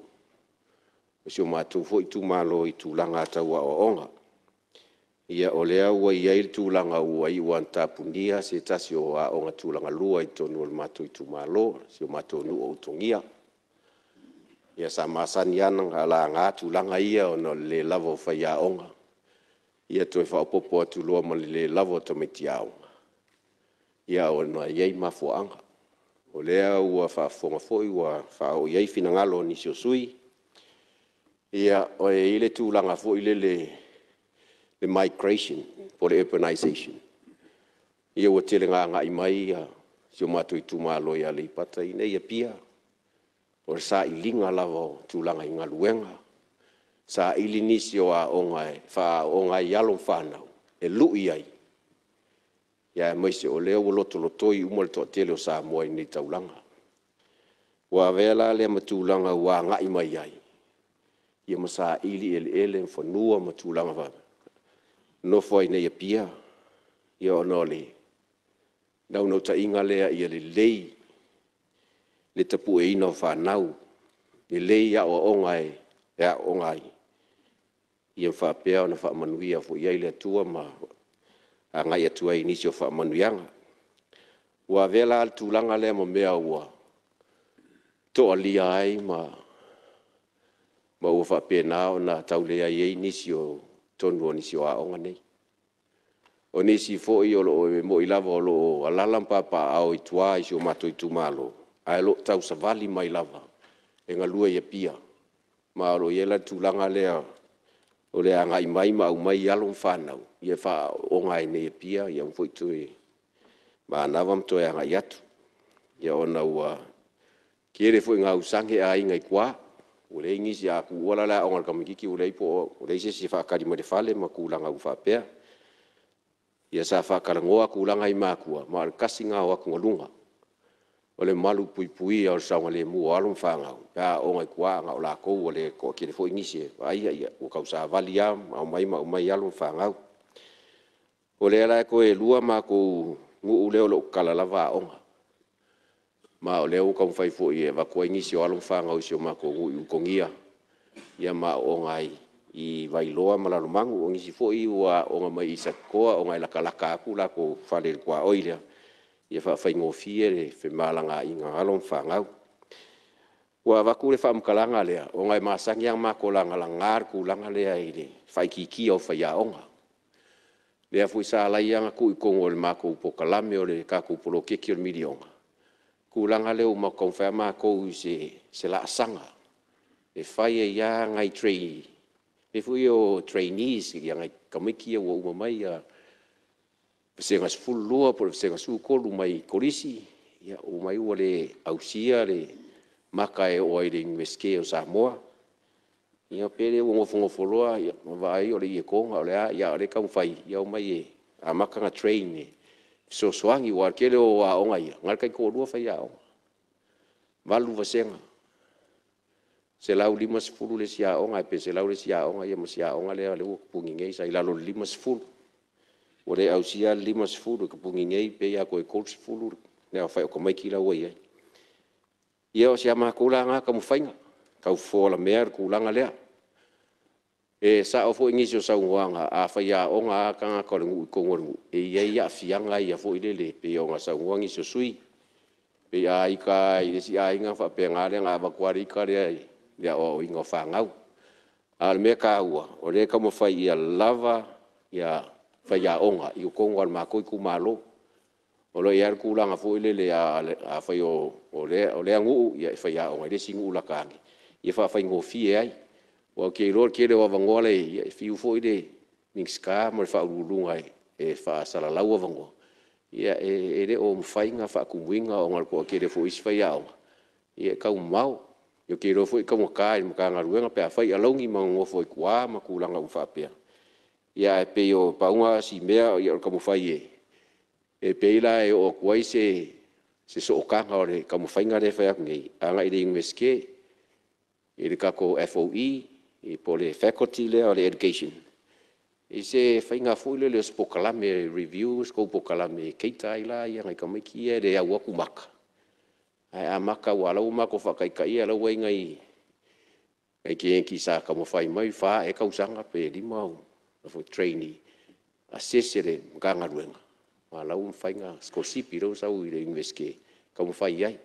Speaker 6: Si o mato fo i tūmalo i tūlanga taua o onga. Ia o lea ua iai le tūlanga ua i ua antapunia se tasi o a onga tūlanga lua i tonu o le mato i tūmalo. Si o mato nu o utongia. Ia sa masani ananga la ngā tūlanga ia o no le lavo whai a onga. Ia toi whaopopo atu loa ma le lavo tamiti a onga. Ia o no iei mafuanga. O lea ua whaafonga foi ua whao iei fina ngalo ni sio sui. Ia o e ile tūlanga foi le migration, for the urbanization. Ia ua tele ngā i mai sio mato i tūmalo ia le ipata i nei a pia. O sa ilinga lava tūlanga i ngā luenga. Sa ili nisi o a onga e, wha onga i alo whanau, e lui ai. Ia maise o leo o lotolotoi umal toa tele o Samoa i nei taulanga. Wa vela lea matūlanga ua ngai mai ai. Ia masa ili ele whanua matūlanga wha. Nofo ai nei a pia. Ia o nole. Nau ta inga lea ia le lei. Le tapu e ina whanau, le lei a o ongai, e a ongai. Ia whapea o na whamanuia fo iai le atua ma a ngai atua i nisi o whamanuianga. Ua vela al tūlanga lea mo mea ua. to alia ai ma ua whapena o na taulea iei nisi o tonu o nisi o aonga nei. O nisi fo i o lo mo i lava o lo alalam papa au i tua i si o mato i tumalo. Ai lo tau savali mai lava. E ngā lua ia pia. Ma lo iela tūlanga lea o lea ngai mai ma au mai alon whanau. Ia wha o ngai nei pia ia mfo i tui. Ma navam to e ngai atu. Ia o na ua kere fo i ngā usange a ingai kua. O le ingisi a ku wala la o ngal kamikiki o le po o le se fa karima de fale ma ku langa u fa pea. Ia sa fa karangoa ku langa i makua ma al kasinga o aku ngalunga. O le malu pui pui o sa ngale mu o alon whanga. Pea o ngai kua nga o la kou o le ko kere fo ingisi. Ai ia o kau sa valia ma o mai alon whanga. O le ala ko e lua ma ko ngu ule o lo kalalava onga. Ma o leo kau fai fo i e wakua ingisi o alon whanga o si o mako ngu kongia. Ia ma o ngai i vailoa malalumangu o ngisi fo i ua o nga mai isa koa o ngai laka aku la ko whale kua oilea. Ia whai ngofie le whemalanga i ngā alon whanga. Ua waku le whamkalanga lea o ngai masangi ang mako langa langar ku langa lea i le whai kiki au whai aonga. Lea fui sa alai anga ku i kongo le mako upokalame o le kaku polo keki o le milionga. Kulanga leo ma kong fa ma ko se la sanga e fai e ya ngai trainee e fui o trainees ya ngai kamiki o uma mai ya se ngas full lua por se ngas ko lu mai korisi ya o mai o le ausia le maka e o ile inveske o Samoa ya pere o ngo foloa ya vai o le ko o le ya le kam fai ya o mai e a maka nga trainee so swangi wa kele o a onga ia ngal kai ko lua fai ao valu vasenga se lau limas fulu le sia onga pe se lau le sia onga ia masia onga le le pungi ngei sai lalo limas fulu o le au sia limas fulu ko pungi ngei pe ia ko e coach fulu le fai ko mai kila wa ia ia o sia ma ko langa ka mo fainga ka fola mer ku langa le e sa o fo ingisi o sa uanga a faia o nga ka ko ngu ko ngu e ia fianga ia fo ile le pe o nga sa uangi so sui pe ai ka i si ai nga fa pe nga le nga ba kwari ka le ya o ingo fa ngau al me ka ua o le ka mo fai ia lava ia faia o nga i ko ngu ma ko ku malo o lo ia ku langa fo ile le a fai o le ngu ia faia o nga le singu la ka ia fa fai ngo fi ai o ke ro ke le wa ngole e fiu fo ide mixka mo fa ulunga e fa sala la wa ngo ia e le o mfainga fa ku winga o ngal ko ke le fo is fa ya ia ka mau yo ke ro fo ka mo ka mo ka ngaruenga pe fa ia longi mo ngo fo kwa ma ku langa u fa pe ia pe yo pa unga si mea ia ka mo fa ye e pe ila e o kwai se so ka ngore ka mo fainga le fa ya ngi anga ide ingweske e le ka ko FOE e po le faculty le o le education. E se whainga fwile le spokalame reviews, ko pokalame keita ila ia ngai kamiki e le au aku maka. Ai a maka walau mako whakaikai ala wai ngai ki enki sa ka mo whai mai wha e kausanga pe li mau na fo trainee. Assesse le mkanga ruenga. Walau mwhainga skosipi rau sau i le ingweske ka mo whai ai.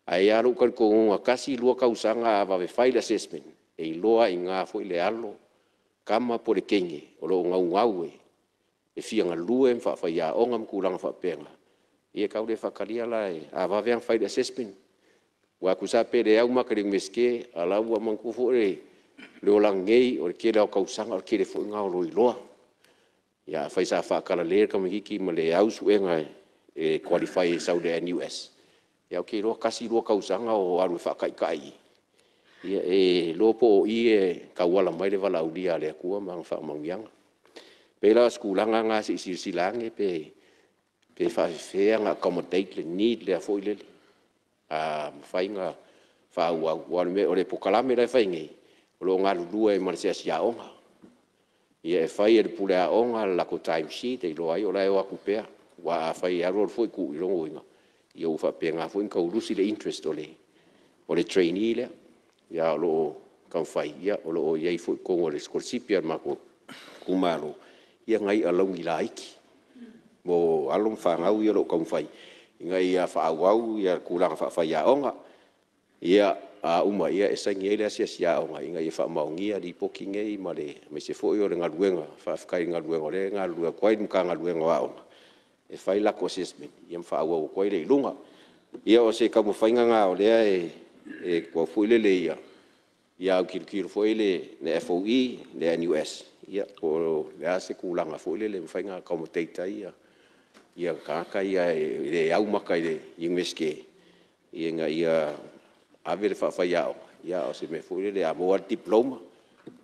Speaker 6: Ai aru kan ko ngakasi lua kausanga a wawe file assessment. E loa i ngā fo i le alo, kama po le kenge, o lo ngau e fia ngā lue mwha whai a onga mkulanga wha penga. Ia kau le whakaria lai, a waweang whai assessment. Wa kusa pe le au maka le meske, a lau a mangku fo le o langei, o le kele au kausanga, o le kele fo i ngā o lo i loa. Ia whai sa whakala le kamikiki ma le au suenga e qualify e sau le NUS. Ia o ke loa kasi loa kausanga o aru whakaikai. Ia e lopo i e kawala mai le wala ulia le akua mang whakamangianga. Pela skulanga ngā si silange pe whawhea ngā accommodate le need le a fo i lele. A whainga whauau. O le pokalame lai whaingi. O lo ngā lulua e marasea si aonga. Ia e whai e le pule aonga lako time sheet e lo ai o lai o aku pea. Wa a whai aror fo i ku i longo inga. Ia uwha pea ngā fo i kaurusi le interest o le trainee lea. Ia lo kam fai ia o lo ia fo ko le skorsipi ma ko kumaro ia ngai alongi laiki mo alon fa ngau ia lo kam fai ngai ia fa au ia kulang fa fa ia onga ia a uma ia e sangi ele sia o ngai ngai fa maungia di poking e male me se foi o nga luenga fa kai nga luenga le nga luenga kwai mka nga luenga wa e fai la assessment ia fa wa ko ile lunga ia o se ka mo fainga nga o le e ko foi le ia kir foi le ne FOE le NUS ia ko le se kulanga foi le fainga ka mo teita ia ka ia le au maka ile ingmeske ia ave le whawhaiao. Ia o se me fwere le amoa diploma.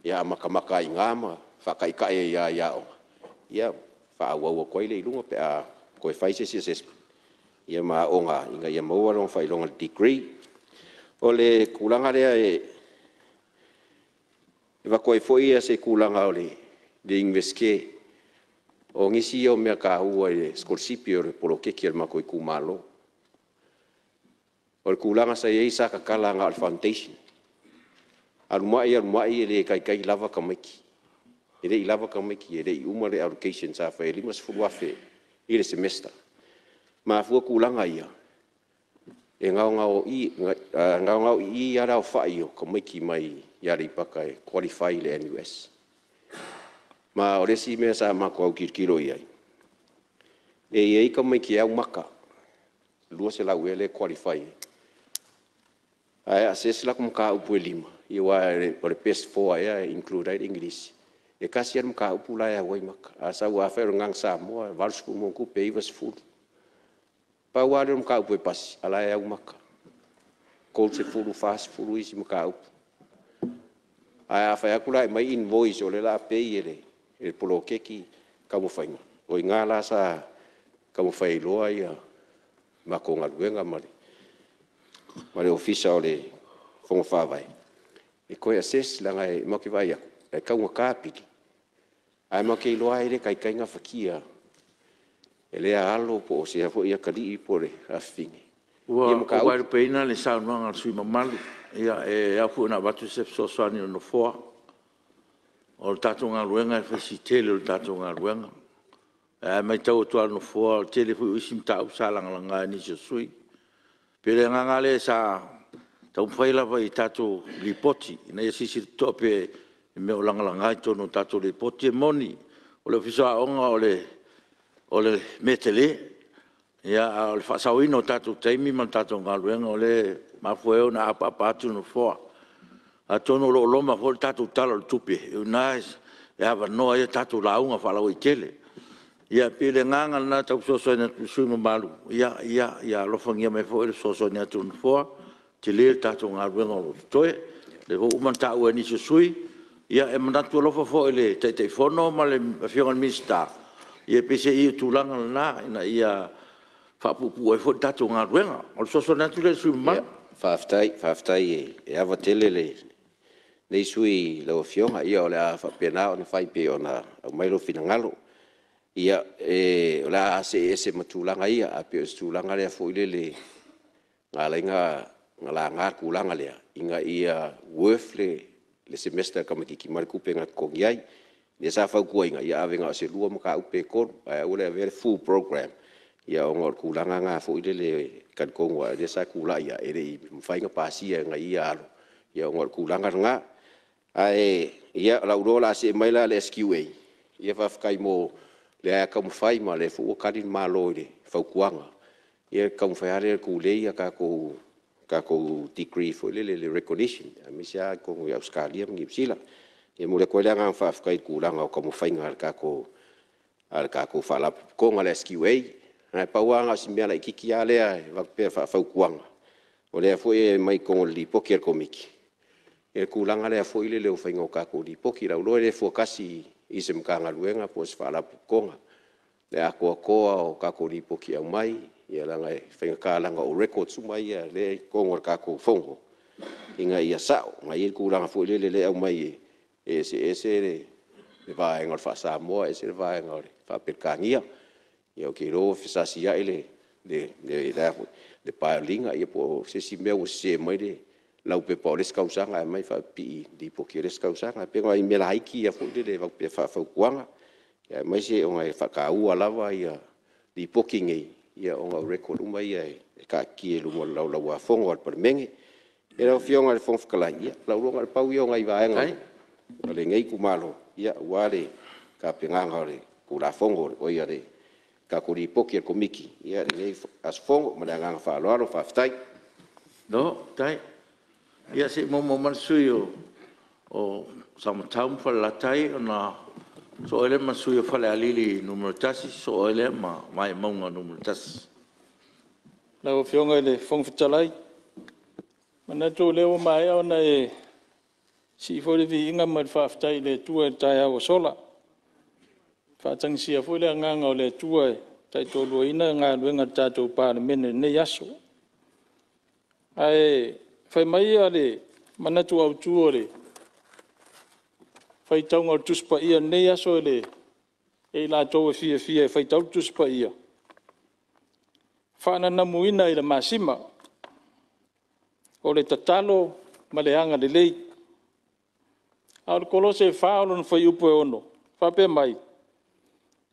Speaker 6: Ia makamaka i ngama. Whakaikai ia iao. Ia whaawau koe le ilunga pe a koe whaise si assessment. Ia maa onga inga ia maua rong whailonga degree. O le kulanga lea e wakoe fwoi ia se kulanga o le ingveske. O ngisi o mea ka ua e skolsipi o le polokeki al makoi kumalo. O le kulanga sa iei sa kakalanga al foundation. Alumai le kai lava ka maiki. Ele i lava ka maiki, ele i uma le allocation sa whae 5 afe i le semester. Ma fua kulanga ia. E ngao i ara o whai o ka maiki mai iari paka e qualify le NUS. Ma o resi mea sa mako au kirkiro iai. E iei ka maiki au maka. Lua se lau ele qualify. Ai assess la kum ka upu 5. I wa o le best 4 ia include ai English. E kasi am ka upu la ia wai maka. Asa wa fa ngang sa mo val school mo ku pe was full. Pa wa le ka upu pas ala ia maka. Kol se full fast full isi maka upu. Ai fa ya kula mai invoice o le la pe ile. E polo keki ka mo fainga. O ngala sa ka mo fai loa ia mako ngaluenga mari. Mare ofisa o le fonga whawai. E koe assess langa e maki vai aku. E kaunga kāpiki. Ai maki loa ere kai kainga whakia. E lea alo po o se hafo ia kali i pore a whingi.
Speaker 1: Ua wairu peina le saunuanga sui mamalu. Ia e afu na watu sef sosoani no foa. O le tatou ngā ruenga e whesi tele o le tatou ngā ruenga. E mai tau atua no foa o tele fu isim tau salanga ni se sui. Pere ngangale sa tau whaila vai tatou ripoti. Ina ia sisi tope me o langa i tono tatou ripoti e moni. O le ofisa onga o le metele. Ia o le whasawino tatou taimi man tatou ngaluenga o le mafueo na apa atu no foa. A tono lo loma fo le tatou tala le tupe. E unais e awa noa ia tatou launga whalau i tele. Ia pile nganga na tau soso na sui malu. Ia lofangia me fo ele soso ni atu foa. Te le tatou ngā ruenga o toe. Le ho umanta ua ni sui. Ia e manatu lofa fo ele te fono ma le fionga mista. Ia pese i tulanga na ina ia whapupu e fo tatou ngā ruenga. O le soso na tu le sui malu.
Speaker 6: Whaftai e awa tele le. Nei sui le o fionga ia o le a whapena o na whaipe o na mailo finangalo. Ia o la ese matulanga ia a pe tulanga le fo ile le ngala kulanga le inga ia worth le semester kama ki marku pe ngat ko ngai le sa fa ku inga ia avenga se lua maka upe ko o le very full program ia o ngor kulanga nga fo ile le kan ko wa le sa kula ia ere mfainga pasia nga ia alo ia ngor kulanga nga ai ia la urola se maila le SQA ia fa kai mo le a ka mfai ma le fu ka din malo le fa kuanga ia ka mfai ale ku le ia ka ko degree fo le recognition a misia ko ya Australia ngi sila e mo le ko le nga fa kai ku langa ka mfai ngal ka ko fa la ko ngale SQA na pa wanga si mela ikiki ale va pe fa kuanga o le fo e mai ko li poker komiki e ku langa le fo ile le fa ngo ka ko li poki la lo le fo kasi ise mkanga luenga po se fala pukonga le ako o kako lipo ki au mai ia langa e whenga ka langa o record sumai ia le kongo kako fongo inga ia sao ngai ku langa fo le au mai ese le vai ngor fa sa mo ese vai ngor fa perkania ia ki ro fisa sia ile de palinga ia po se si meu se mai de lau pe polis kausanga mai fa pi di pokeres kausanga pe ngai melaiki ya fu de va pe fa kuanga ya mai se o ngai fa ka u lava ia di poking ia o ngai record mai ia ka ki lu mo lau lau fongo per menge E rau fionga le fonga whakalai, ia, lau ronga le pau ionga i vaenga.
Speaker 1: Ai.
Speaker 6: O le ngei kumalo, ia, wale, ka penganga o le, ku la fongo, o ia le, ka kuri poki e komiki, ia, le ngei as fongo, ma le anganga whaaloalo, whaftai.
Speaker 1: No, tai. Ia se mo mansui o samatau la tai ona so ele mansui o fale alili numero tasi so ele ma mai maunga numero tasi.
Speaker 3: Lau fionga le whongwhitalai. Mana tō leo mai au na e si fōre vi inga mai whaftai le tua e tai au sola. Whātangi sia fōre nganga o le tua e tai tō lua ina ngā luenga tātou pāre mene ne yaso. Ai, whai mai a le manatu au tua le. Whai taunga o tuspa ia ne yaso le. E la tō e fia e whai tau tuspa ia. Whāna na muina i la masima. O le tatalo ma le anga le lei. Au le kolose whaolo na whai upu e ono. Whape mai.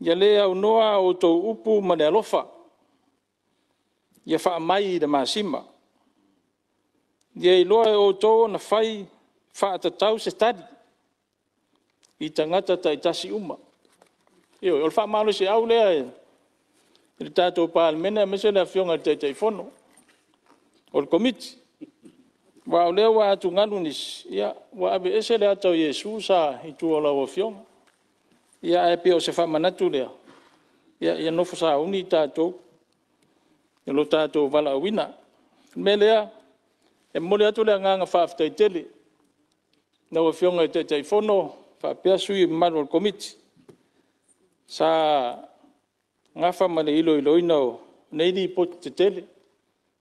Speaker 3: Ia le au noa o tō upu ma le alofa. Ia wha mai i la masima. Ia i loa e o tō na whai wha tatau se tadi. I tangata tai tasi uma. Io, o le wha malo se au lea e. I tātou pāle mena mese le fionga te whono. O le komiti. Wa leo wa atu nganu nis. Ia, wa abe ese le atau Yesu sa i tu ola o fionga. Ia e pio se wha manatu lea. Ia nofo sa uni tātou. Ia lo tātou wala wina. Me lea, e mole atu lea nganga whaaftai tele. Na o fionga te whono, whaapea sui maru o komiti. Sa ngafa ma le ilo ina o neini poti te tele.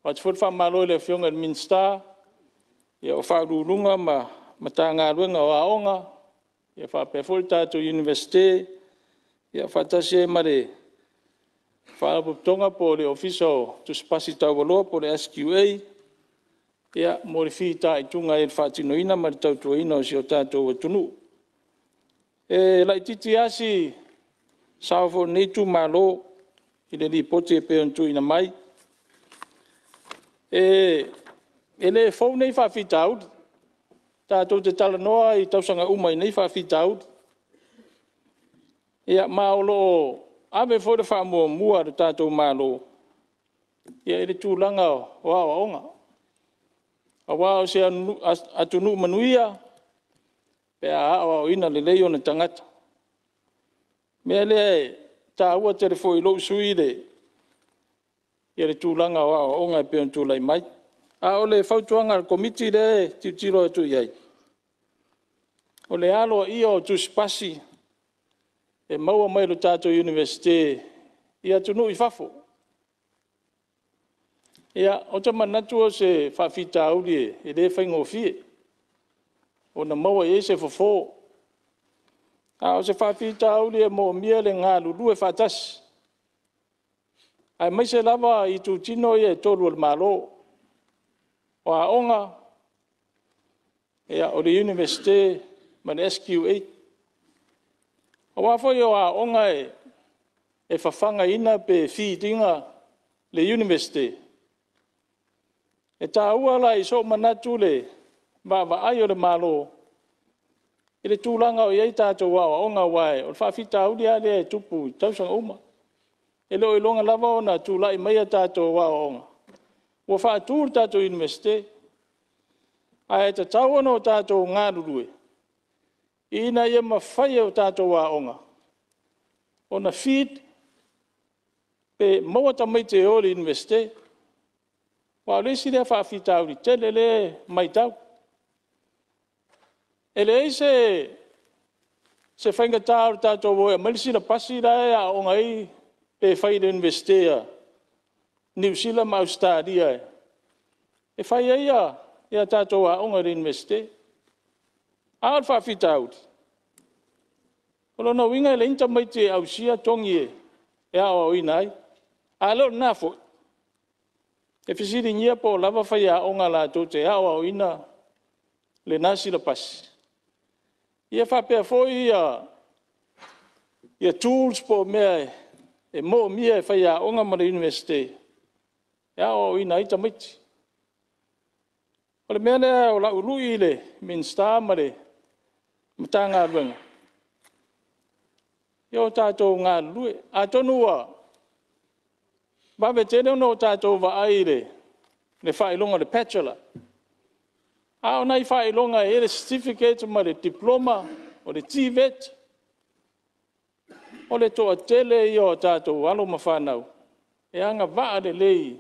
Speaker 3: Watu fwot wha malo le fionga minsta. Ia o whaururunga ma tā ngā ruenga o aonga. Ia whapea fwot tātou universite. Ia whatasi e mare. Whaapuptonga po le ofisa o tuspasi tau waloa po le SQA. Ia mo le whi tā i tunga e whaatino ina ma le tautua ina o si o tātou watunu. E lai titi asi Saufo nei tu malo i le ripoti e peon tu ina mai. E le fau nei whawhita audi. Tātou te tala noa i tausanga umai nei whawhita audi. Ia maolo ave fōre whamua mua re tātou malo. Ia e le tūlanga o awa onga. A wao se atunu manuia. Pe a awa o ina le leo na tangata. Mea le tā ua tere fo i lo sui le. Ia le tūlanga o awa onga e peon tūlai mai. A o le whautuanga le komiti le tiutiro e tu iai. O le alo ia o tuspasi. E maua mai lo tātou universite. Ia tunu i fafo. Ia o ta manatu o se whawhita auri e le whaingo fie. O na maua e se fofo. A o se whawhita auri e mo mia le ngā lulu e whatasi. Ai mai se lava i tu tino i e tolu al malo. O a onga. Ea o le universite man SQA. O wafo i o a onga e whawhanga ina pe whitinga le universite. E tā ua la i so manatu le wa ai o le malo. I le tūlanga o iei tātou wa o onga wae. O le whawhita auri a le tupu i tausanga uma. E lo i longa lava o na tūlai mai a tātou wa o onga. Ua whaatūr tātou universite. A e ta tauana o tātou ngā rurue. Ina ia mawhai o tātou wa onga. O na feed pe mawata mai te o le universite. Wa lesi le whawhita auri tele le mai tau. Ele se whainga tāru tātou woe, malisi na pasi rai a o ngai pe whaire investea New Zealand ma Australia. E whai ia tātou a o ngai investe. A al whawhita auri. Olo na winga le inta mai te au sia tongi e a o inai. A lo na fo. E fisiri ngia po lava whai a o ngā lātou te a o ina le nasi la pasi. Ia whapea fōi ia tools po mea e mō mia e whai a onga mara universite. Ia o ina ita miti. O O le mea lea o la ului le minsta ma le mata ngā ruenga. Ia o tātou ngā lue. A tonu a bawe tene ono o tātou wa ai le whailonga le bachelor. A o nei whailonga e le certificate ma le diploma o le TVET. O le toa tele i o tātou alo ma whanau. E anga waa le lei.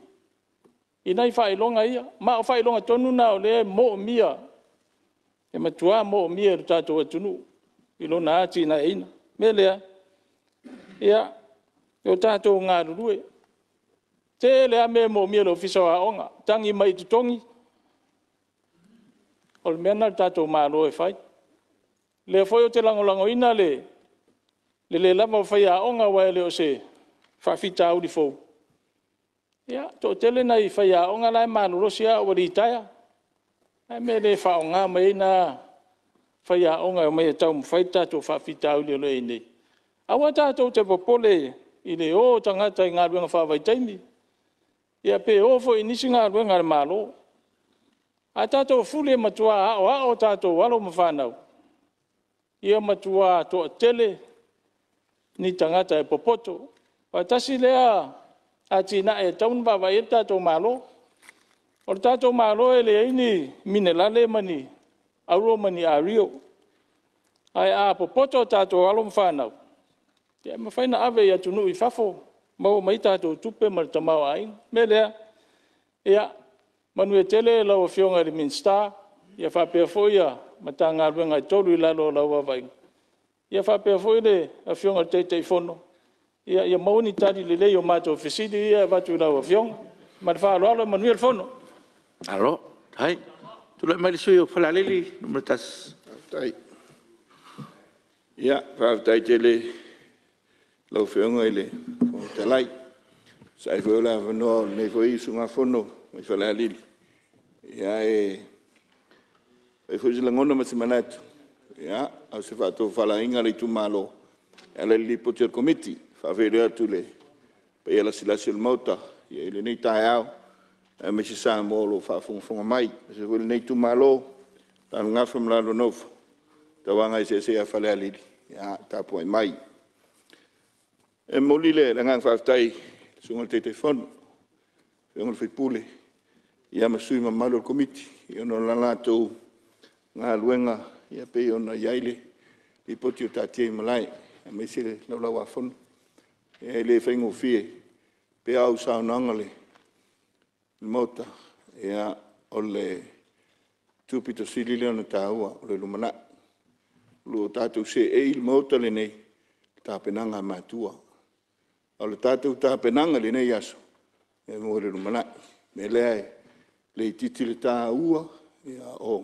Speaker 3: I nei whailonga ia. Ma o whailonga tonu na o le mo mia. E matua mo mia le tātou atunu. I lona ati na eina. Me lea. Ia. E o tātou ngā rurue. Te lea me mo mia lo fisa wa onga. Tangi mai tutongi. O le mea na le tātou mālo e whai. Le foi o te langolango ina le lava o whai a onga wa le o se whawhita au di fau. Ia, tō tele nei whai a onga lai mālo rosi a o ritaya. Ai me le whaonga mai na whai a onga o mai e tau mwhai tātou whawhita au le o nei. Awa tātou te popole i le o tangata i ngā ruenga whawai taimi. Ia pe o fo inisi ngā ruenga le mālo. A tātou fule matua a o tātou walo mawhanau. Ia matua tō tele ni tangata e popoto. Pa tasi lea a tina e taun bawa e tātou mālo. O tātou mālo e le eini mine lale mani, auro mani a rio. Ai a popoto tātou walo mawhanau. Ia mawhaina ave ia tunu i whafo. Mau mai tātou tupe ma tamau aing. Me lea, ia, manu e tele lau a whionga le minsta, ia whapea foia, ma tā ngā ruenga i toru i lalo lau a vaing. Ia whapea foi le a whionga te fono. Ia mauni tari le leo mātou whisidi ia watu lau a whionga. Ma te whaaloalo manuel fono.
Speaker 1: Alo, hai. Tula mai le sui o whalalili, numero tas.
Speaker 2: Tai. Ia, whaatai te le lau whionga i le te lai. Sai whiola whanua nei whoi sunga fono, mai whalalili. Ia e whoi sila ngona masi manatu. Ia, au se whātou whala inga le tu malo. Ia le li potir komiti, whawhere atu le. Pei ala silasi o mauta, ia le nei tae au. E me se saa mōlo whaafonga mai. Se whoi nei tu malo, tānu ngawha mlalo nofu. Tawanga i se a whalealili. Ia, tāpua mai. E moli le ngang whaatai, sunga te whanu. Whionga whai pule. Ia masui ma malo komiti. Ia no lalatou ngā luenga. Ia pei ona iaile. I poti o tātia i malai. Ia me se le laulau a whanu. Ia le whaingo fie. Pe au saunanga le mota. Ia o le tūpito sili leo na tāua. O le lumana. Luo tātou se il mota le nei. Tāpenanga mātua. O le tātou tāpenanga le nei aso. E mo le lumana. Me lea le titi le tāua. Ia o.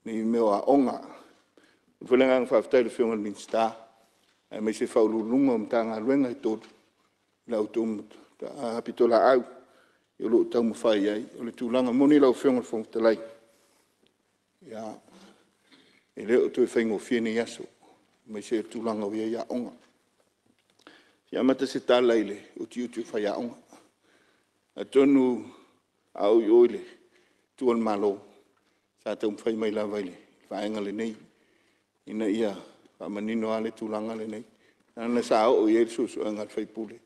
Speaker 2: Ni meo a onga. Whalenga ang whaftai le whionga minsta. E me se whaululunga o mta ngā luenga i tōtu. Lau tōmu apitola au. I lo tau mwhai ai. O le tūlanga moni lau whionga le whongtalai. Ia. E leo tō e whaingo whiene i aso. Me se tūlanga wia ia onga. Ia mata se tālai le. Uti whai a onga. A tonu au i oile. Tuan malo. Sa tau mwhai mai la vaile. Whaenga le nei. Ina ia. Whamanino ale tūlanga le nei. Nana sa o i susu angat whai pule.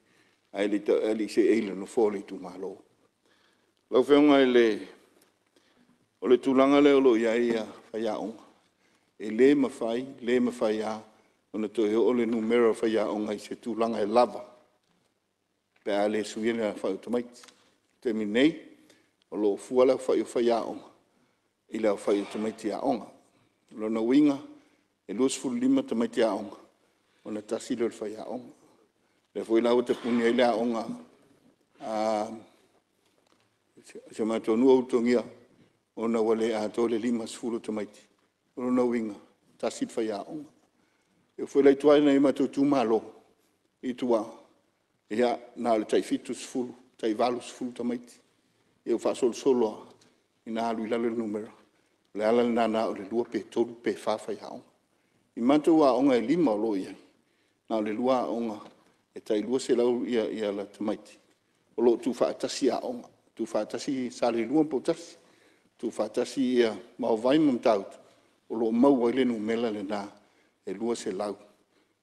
Speaker 2: Ai li se eile no fōle tu malo. Lau whionga le. O le tūlanga le olo ia ia whai a onga. E le mawhai a. Ona to he ole numero whai a onga i se tūlanga e lava. Pe a le suiene a whai automaiti. Te mi nei. O lo fuala whai a onga. I leo whai automaiti a onga. Lona winga. E luas fulima tamaiti a onga. Ona tasilo le whai a onga. Le fwoi lau te puni e le a onga. Se mato nua utongia. Ona wale a tole lima sfulu tamaiti. Lona winga. Tasit whai a onga. E fwoi lai tuai na ima tu malo. I tua. Ia na le tai fitu sfulu. Tai valu sfulu tamaiti. E ufa solo. Ina alu ilale numero. Le ala le nana o le lua pe tolu pe whawhai haonga. I mantu a onga e lima o lo ia. Na o le lua a onga e tai lua se lau ia la tamaiti. O lo tu whaatasi a onga. Tu whaatasi sa le lua po tasi. tu fatasi ia mau vai mam tau o lo mau ai le no mela le na e lua se lau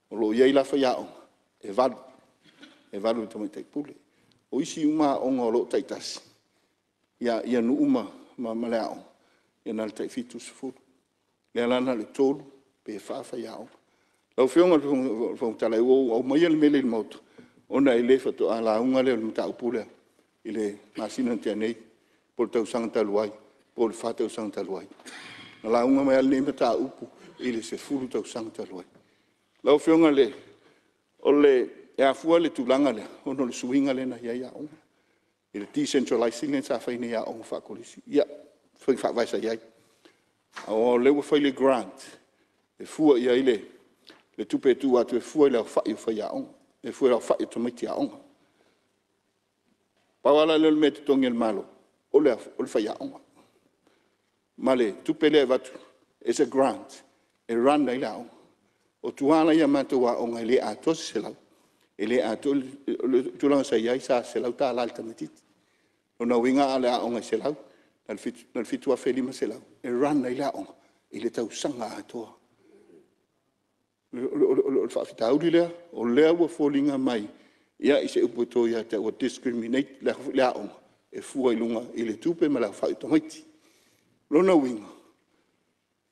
Speaker 2: o lo ia la fa ya e valu to mai te pule o isi uma o ngolo taitas ia no uma ma malao ia na te fitu fu le lana le tolu pe fa ya lau fionga fo tala o mai le mele le moto ona ile fa to ala unga le mta pule ile masina te nei por tau sang taluai por fa tau sang taluai la unga mai le mta upu ile se fulu tau sang taluai lau fionga le ole ya fua le tulanga le ono le suinga le na ya o ile decentralizing le sa fa ni ya o fa kolisi ya fa vai sa ya o le wo fa le grant e fua ya ile le tupe tu atu e fua le fa ya o e fua le fa to mai ya o pa wala le met tongel malo o le fa ya o male tupe le vatu is a grant e run dai la o tuana ya matua o ngai le ato se la ele ato tu lang sa yai sa se la ta la alternative o na winga ala o ngai se la nal fitu a feli ma se la e run dai la o ele tau sanga ato o fa fita u le o le o folinga mai ia ise upoto ia te o discriminate la o e fu ai lunga ele tupe ma la fa to hiti lona winga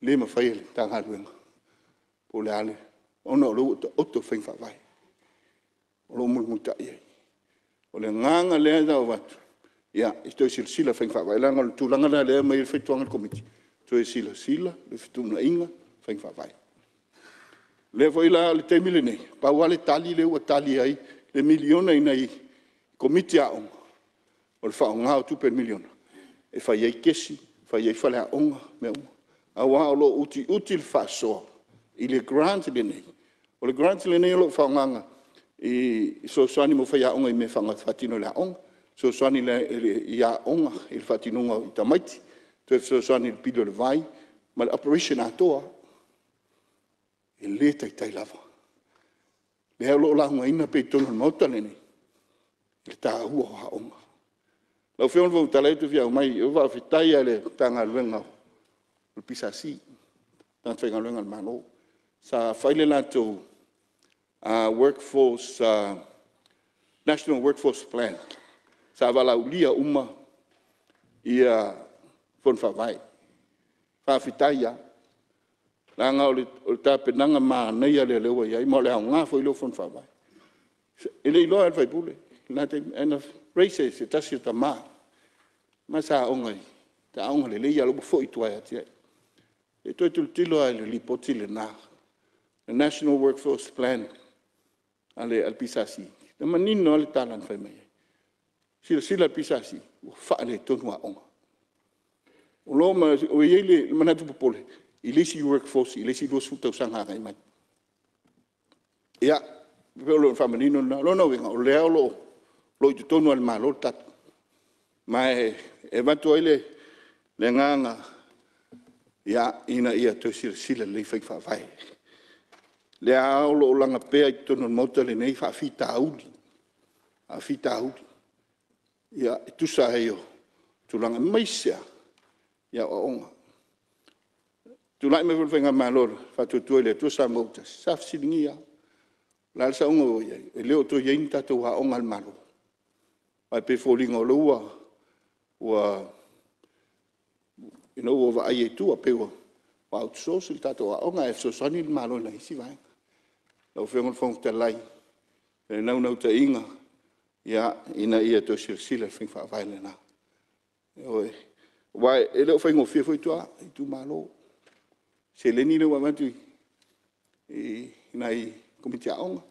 Speaker 2: le ma fa ele ta ha winga o le ale ona lo to fin fa vai o lo mu ta ye o le nganga le da o wat ya sto sila fin fa vai la ngol tu langa le mai fe tu ngal komiti to sila le fitu na inga fin fa vai le foi la le te milene pa wale tali le o tali ai le miliona nei komiti a on o fa nga tu per miliona e fa ye kesi fa ye fa la on me a wa lo util fa so il grant le nei o le grant le nei lo fa nga e so sani mo fa ya on me fa nga fatino la on so sani le ya on il fatino nga tamati to so sani il pido le vai ma operation atoa le tai lava le lo la nga ina pe tono mota le nei le ta ua ha on lo fe on vo tale tu via mai o va fitai ale tanga luenga o pisasi tan fe luenga al mano sa faile la to workforce national workforce plan sa vala ulia uma ia fon fa vai fa fitai la nga o ta penanga ma nei ale le wa ia mo le nga foi lo fon fa vai ele lo al fai pule na te en race se ta si ta ma sa ongai ta ongai le ia lo foi tu ai ti e to tu tilo ai le potile na the national workforce plan ale al pisasi na manino al talan fai mai sila pisasi fa le tonua onga o lo ma o ile manatu popole ilisi workforce ilisi do suta sanga ngai mai ia velo feminino lo no venga o le lo tu tonu al malo tat mai eventually le nganga ia ina ia to sila le fai fa vai le a lo langa pe ai tonu mota le nei fa fita audi a fita audi ia tu sa yo tu langa mai sia ia onga tu lai me venga malor fa tu le tu sa mota sa silingia la sa ungo ye le to ye inta to ha ongal malo ai pe folingo loa wa wa ai tu a pe wa outsource il tato a onga e so sani malo na isi vai lo fe fong te lai e no te inga ya ina ia to sila fin fa vai le na oi vai e lo fengo fi foi tu malo se le ni le wa matu e nai komiti aonga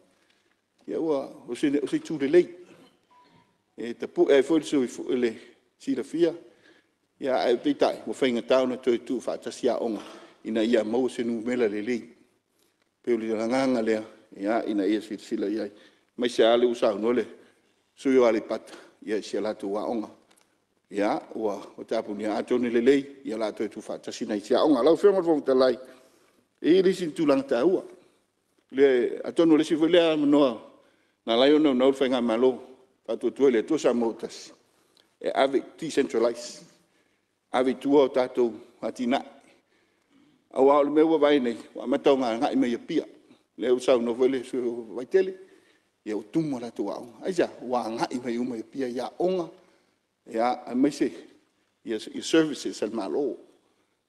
Speaker 2: ia ua o se tu le lei e te pu e foi so le sila fia ia e pitai mo fenga tauna to tu fa tasia onga ina ia mo se nu mela le lei pe o le nganga le ia ina ia sila ia mai se ale usa no le so yo ale pat ia se la tu onga ia ua o tapu ni ato ni le lei ia la to tu fa tasina ia onga la fe mo vo talai e le sin tu lang ta ua le atono le si foi le no na la yo no fenga malo pa tu le tu sa motas e ave decentralize ave tua o tātou atina. Awa o le mea ua vai nei, wa matau ngā ngai mea pia. Le usau no vele su vai tele, ia o tumu la tu au. Aisa, wa ngai mea uma pia ia onga, ia a meise, ia services al malo.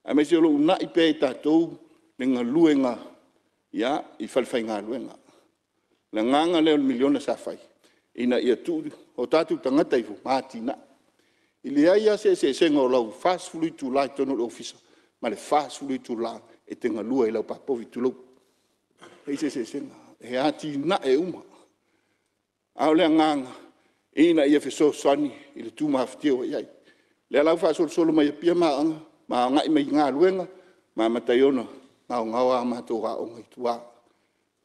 Speaker 2: A meise lo ngai pe tātou, le ngā luenga, ia i falfai ngā luenga. Le nganga leo miliona sa fai. Ina ia tu, o tātou tangata ifu, mātina. Ili aia se sengo lau fast food tu lai tono ofisa. Ma le fast food tu la e tenga lua e lau papovi tu lau. E se senga. E ati na e uma. Au le nganga. Ina ia feso swani. Ile tu maafitio iai. Le lau fa solo mai pia maanga. Ma ngai mai ngā luenga. Ma mataiona. Ngau ngawa mato wa o ngai tua.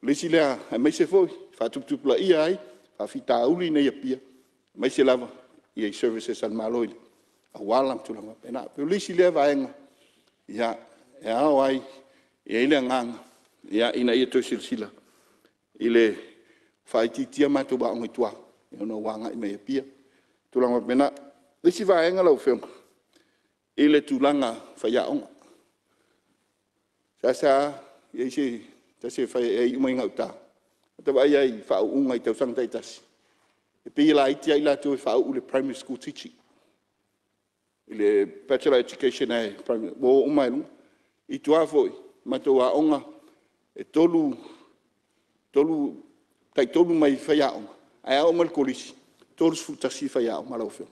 Speaker 2: Lesi lea. E mai se foi. Fa tuptupla ia ai. Fa fita uli na ia pia. Mai se lava. Ia i services al maloi. A walam tulanga pena. Pero lesi lea vaenga. Ia, e ao ai, ia ile nganga, ia ina ia tō silsila. Ile whaititia mātou ba ongi tua. Ia no wanga i mea pia. Tulanga pena. Lesi vaenga lau whenga. Ile tulanga whaia onga. Sasa, ia ise, tase whai e umai ngau tā. Tawa ai ai whao unga i tau sangtai tasi. E pia la iti ai la tō e whao ule primary school teaching. Ile bachelor education ai primary wo umai lu I tua foi mato a onga e tolu mai faya onga ai o mal kolisi tolu futasi faya o malo fe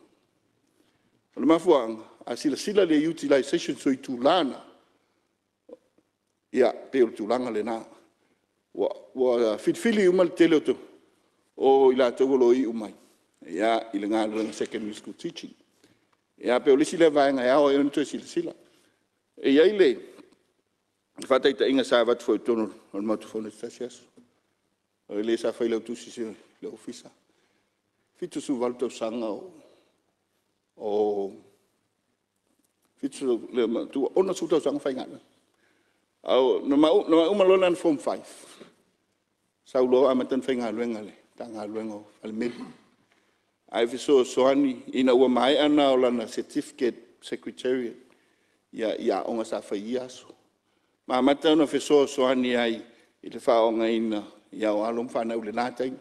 Speaker 2: le mafuanga a sila le utilization so itu lana ia pe tu langa le na wa fitfili umal teleto o ila tolo I umai ia ile ngalo secondary school teaching ia pe olisi le vaenga ia o e no sila e ia ile fatai ta inga sa wat foi tono al moto fone stasias o le sa fai le tu si le ofisa fitu su valto sanga o fitu le tu ona su to sanga fai ngana au no ma lonan form 5 sa lo amatan fai ngalo ngale tanga luengo al mel ai fiso soani ina ua mai ana o lana certificate secretariat ia onga sa fai aso ma mata no fiso soani ai I le whaonga ina ia o alum whanau le nātai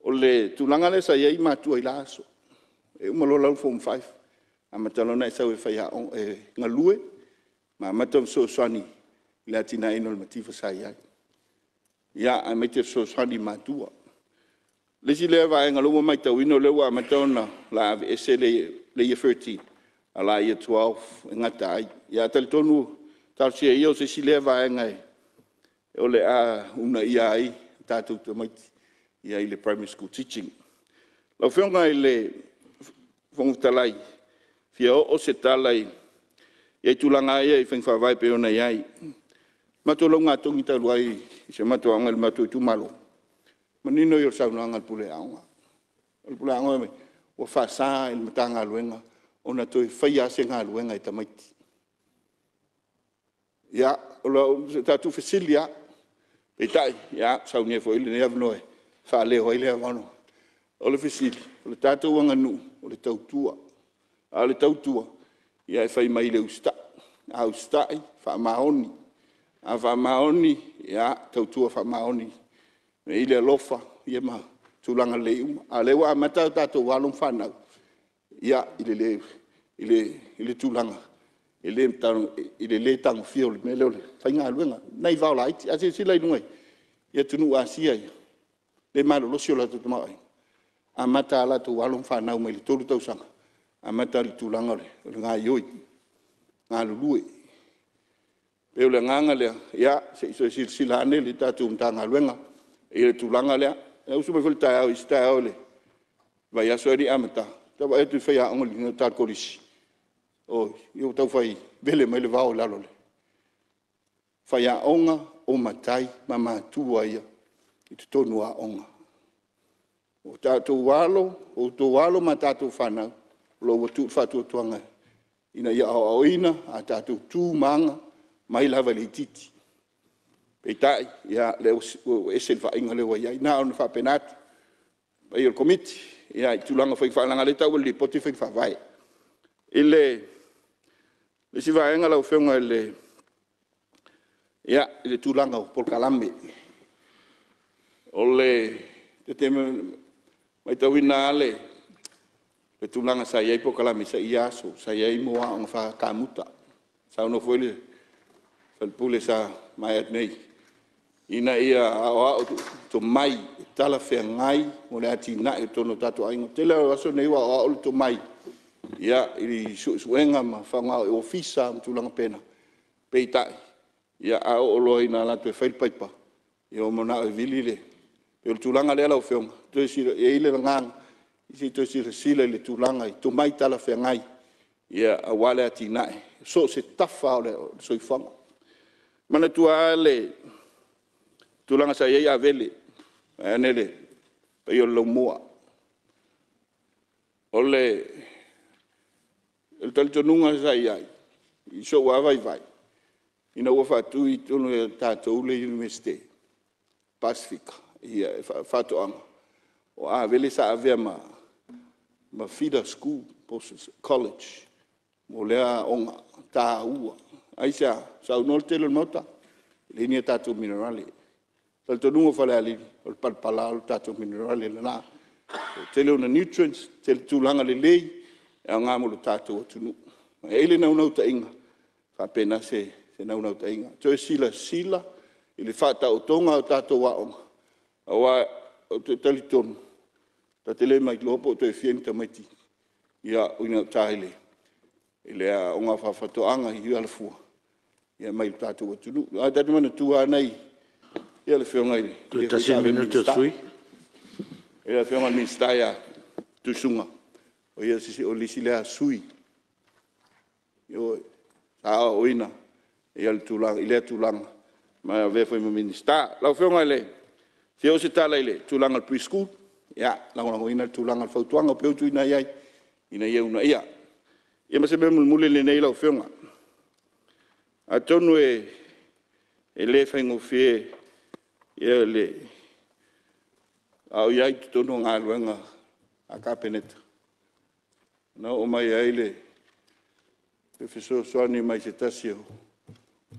Speaker 2: o le tulanga le sa iei mātua I la aso e umalo lau form 5 a matalo na sau e whai haong ngalue ma mata fiso soani le atina ino le matifa sa iai ia a mete fiso soani mātua Lesi le va nga lo mai tau ino le wa matona la ese le 13 ala ia 12 ngata ai ia tal tonu tal se io se si le va nga o le a una ia ai tatu to mai ia I le primary school teaching lo fenga ile fong talai fia o se talai ia tulanga ia I fenga vai pe ona ia matolo nga tongi talu ai se mato angal mato tu malo Manino yo sa nanga pule anga. El pule anga me o fa sa il matanga luenga ona to faia se nga luenga I tamaiti. Ya o ta tu fesilia. Petai ya sa unge fo ile ne avno e. Fa le ho ile avno. O le fesili, o le tatu wanga nu, o le tautua. A le tautua. Ya fai mai le usta. A ustai fa maoni. A fa maoni ya tautua fa maoni. Me ile lofa ia ma tulanga leu a le wa mata tato walum fana ia ile tulanga ile le tang fiol me le fainga luenga nei va la a se sila inui ia tunu asia le malo lo sio la tu mai a mata la tu walum fana me le tolu tau sanga a mata le tulanga le nga yoi nga lului pe le nganga le ia se sila ne le tatu tanga luenga Ile tulanga lea, e usu me fulta au ista ole. Vai aso ni amata. Tava e tu fai a ngoli no ta kolisi. O, eu tau fai vele mai le vao lalole. Fai a onga o matai mama tua ia. I tu tonu a onga. O tātou walo ma tātou whanau. Lo wa tu fatu tuanga. Ina ia o ina a tātou tū manga mai lava le titi. Peitai, ia leo ese fa inga leo ia na on fa penat. Ai el komiti, ia tulanga fa fa langa le tau le poti fa vai. Ile Le si vaenga lau whenga le tūlanga o Polkalame. O te mai tawina ale, le tūlanga sa iei Polkalame, sa iaso, sa iei moa o ngā kamuta. Sa uno fuele, falpule sa mai at nei. Ina ia ao to mai, tala whea ngai, mo le ati na e tono tatu aingo. Te leo aso nei wa ao to mai. Ia, i suenga ma whanga e ofisa am tūlanga pena. Peitai. Ia ao oloi na latu e whailpaipa. Ia o mona e vilile. Pe o tūlanga lea lau whionga. Toi sira, e ile na ngang. Isi toi sira sila le tūlanga i to mai tala whea ngai. Ia a wale ati nae. So se tafa o le soi whanga. Mana tua le tūlanga sa iei a vele. Anele. Pe o lau mua. Ole el taltonunga sa iai. I so wa vai vai. Ina ua whātu i tonu e tātou le University Pacifica. Ia whātu anga. O a vele sa avea ma feeder school, college. Mo lea onga tā ua. Aisa, sa unol telo nota. Le nia tātou minerale. Taltonunga whale alini. O le palpala o tātou minerale le nā. Tele una nutrients, tele tūlanga le lei. E ngā molo tātou atunu. E ele nau ta inga. Whapena se nau ta inga. Toi sila, ili whata o tonga o tātou waonga. Awa o te talitonu. Ta te le mai lopo o toi fienta maiti. Ia uina o tāhele. Ile a onga whawhatoanga i alafua. Ia mai tātou atunu. A tatu mana tua nei. Ia le whionga ili.
Speaker 1: Tu tasi minuto sui.
Speaker 2: Ia le whionga ministaia tusunga. O ia sisi o lisi lea sui. Io sa oina. Ia le tūlanga, i lea tūlanga. Ma vea foi ma minista. Lau whionga le. Fio se tala ile. Tūlanga le preschool. Ia, lango ina tūlanga le whautuanga. Peu tu ina iai. Ina ia una ia. Ia ma se me mule le nei lau whionga. A tonu e le whaingo fie. Ia le. Au iai tu tonu ngā luenga. A kapeneta. Na o mai aile professor Soani mai se tasio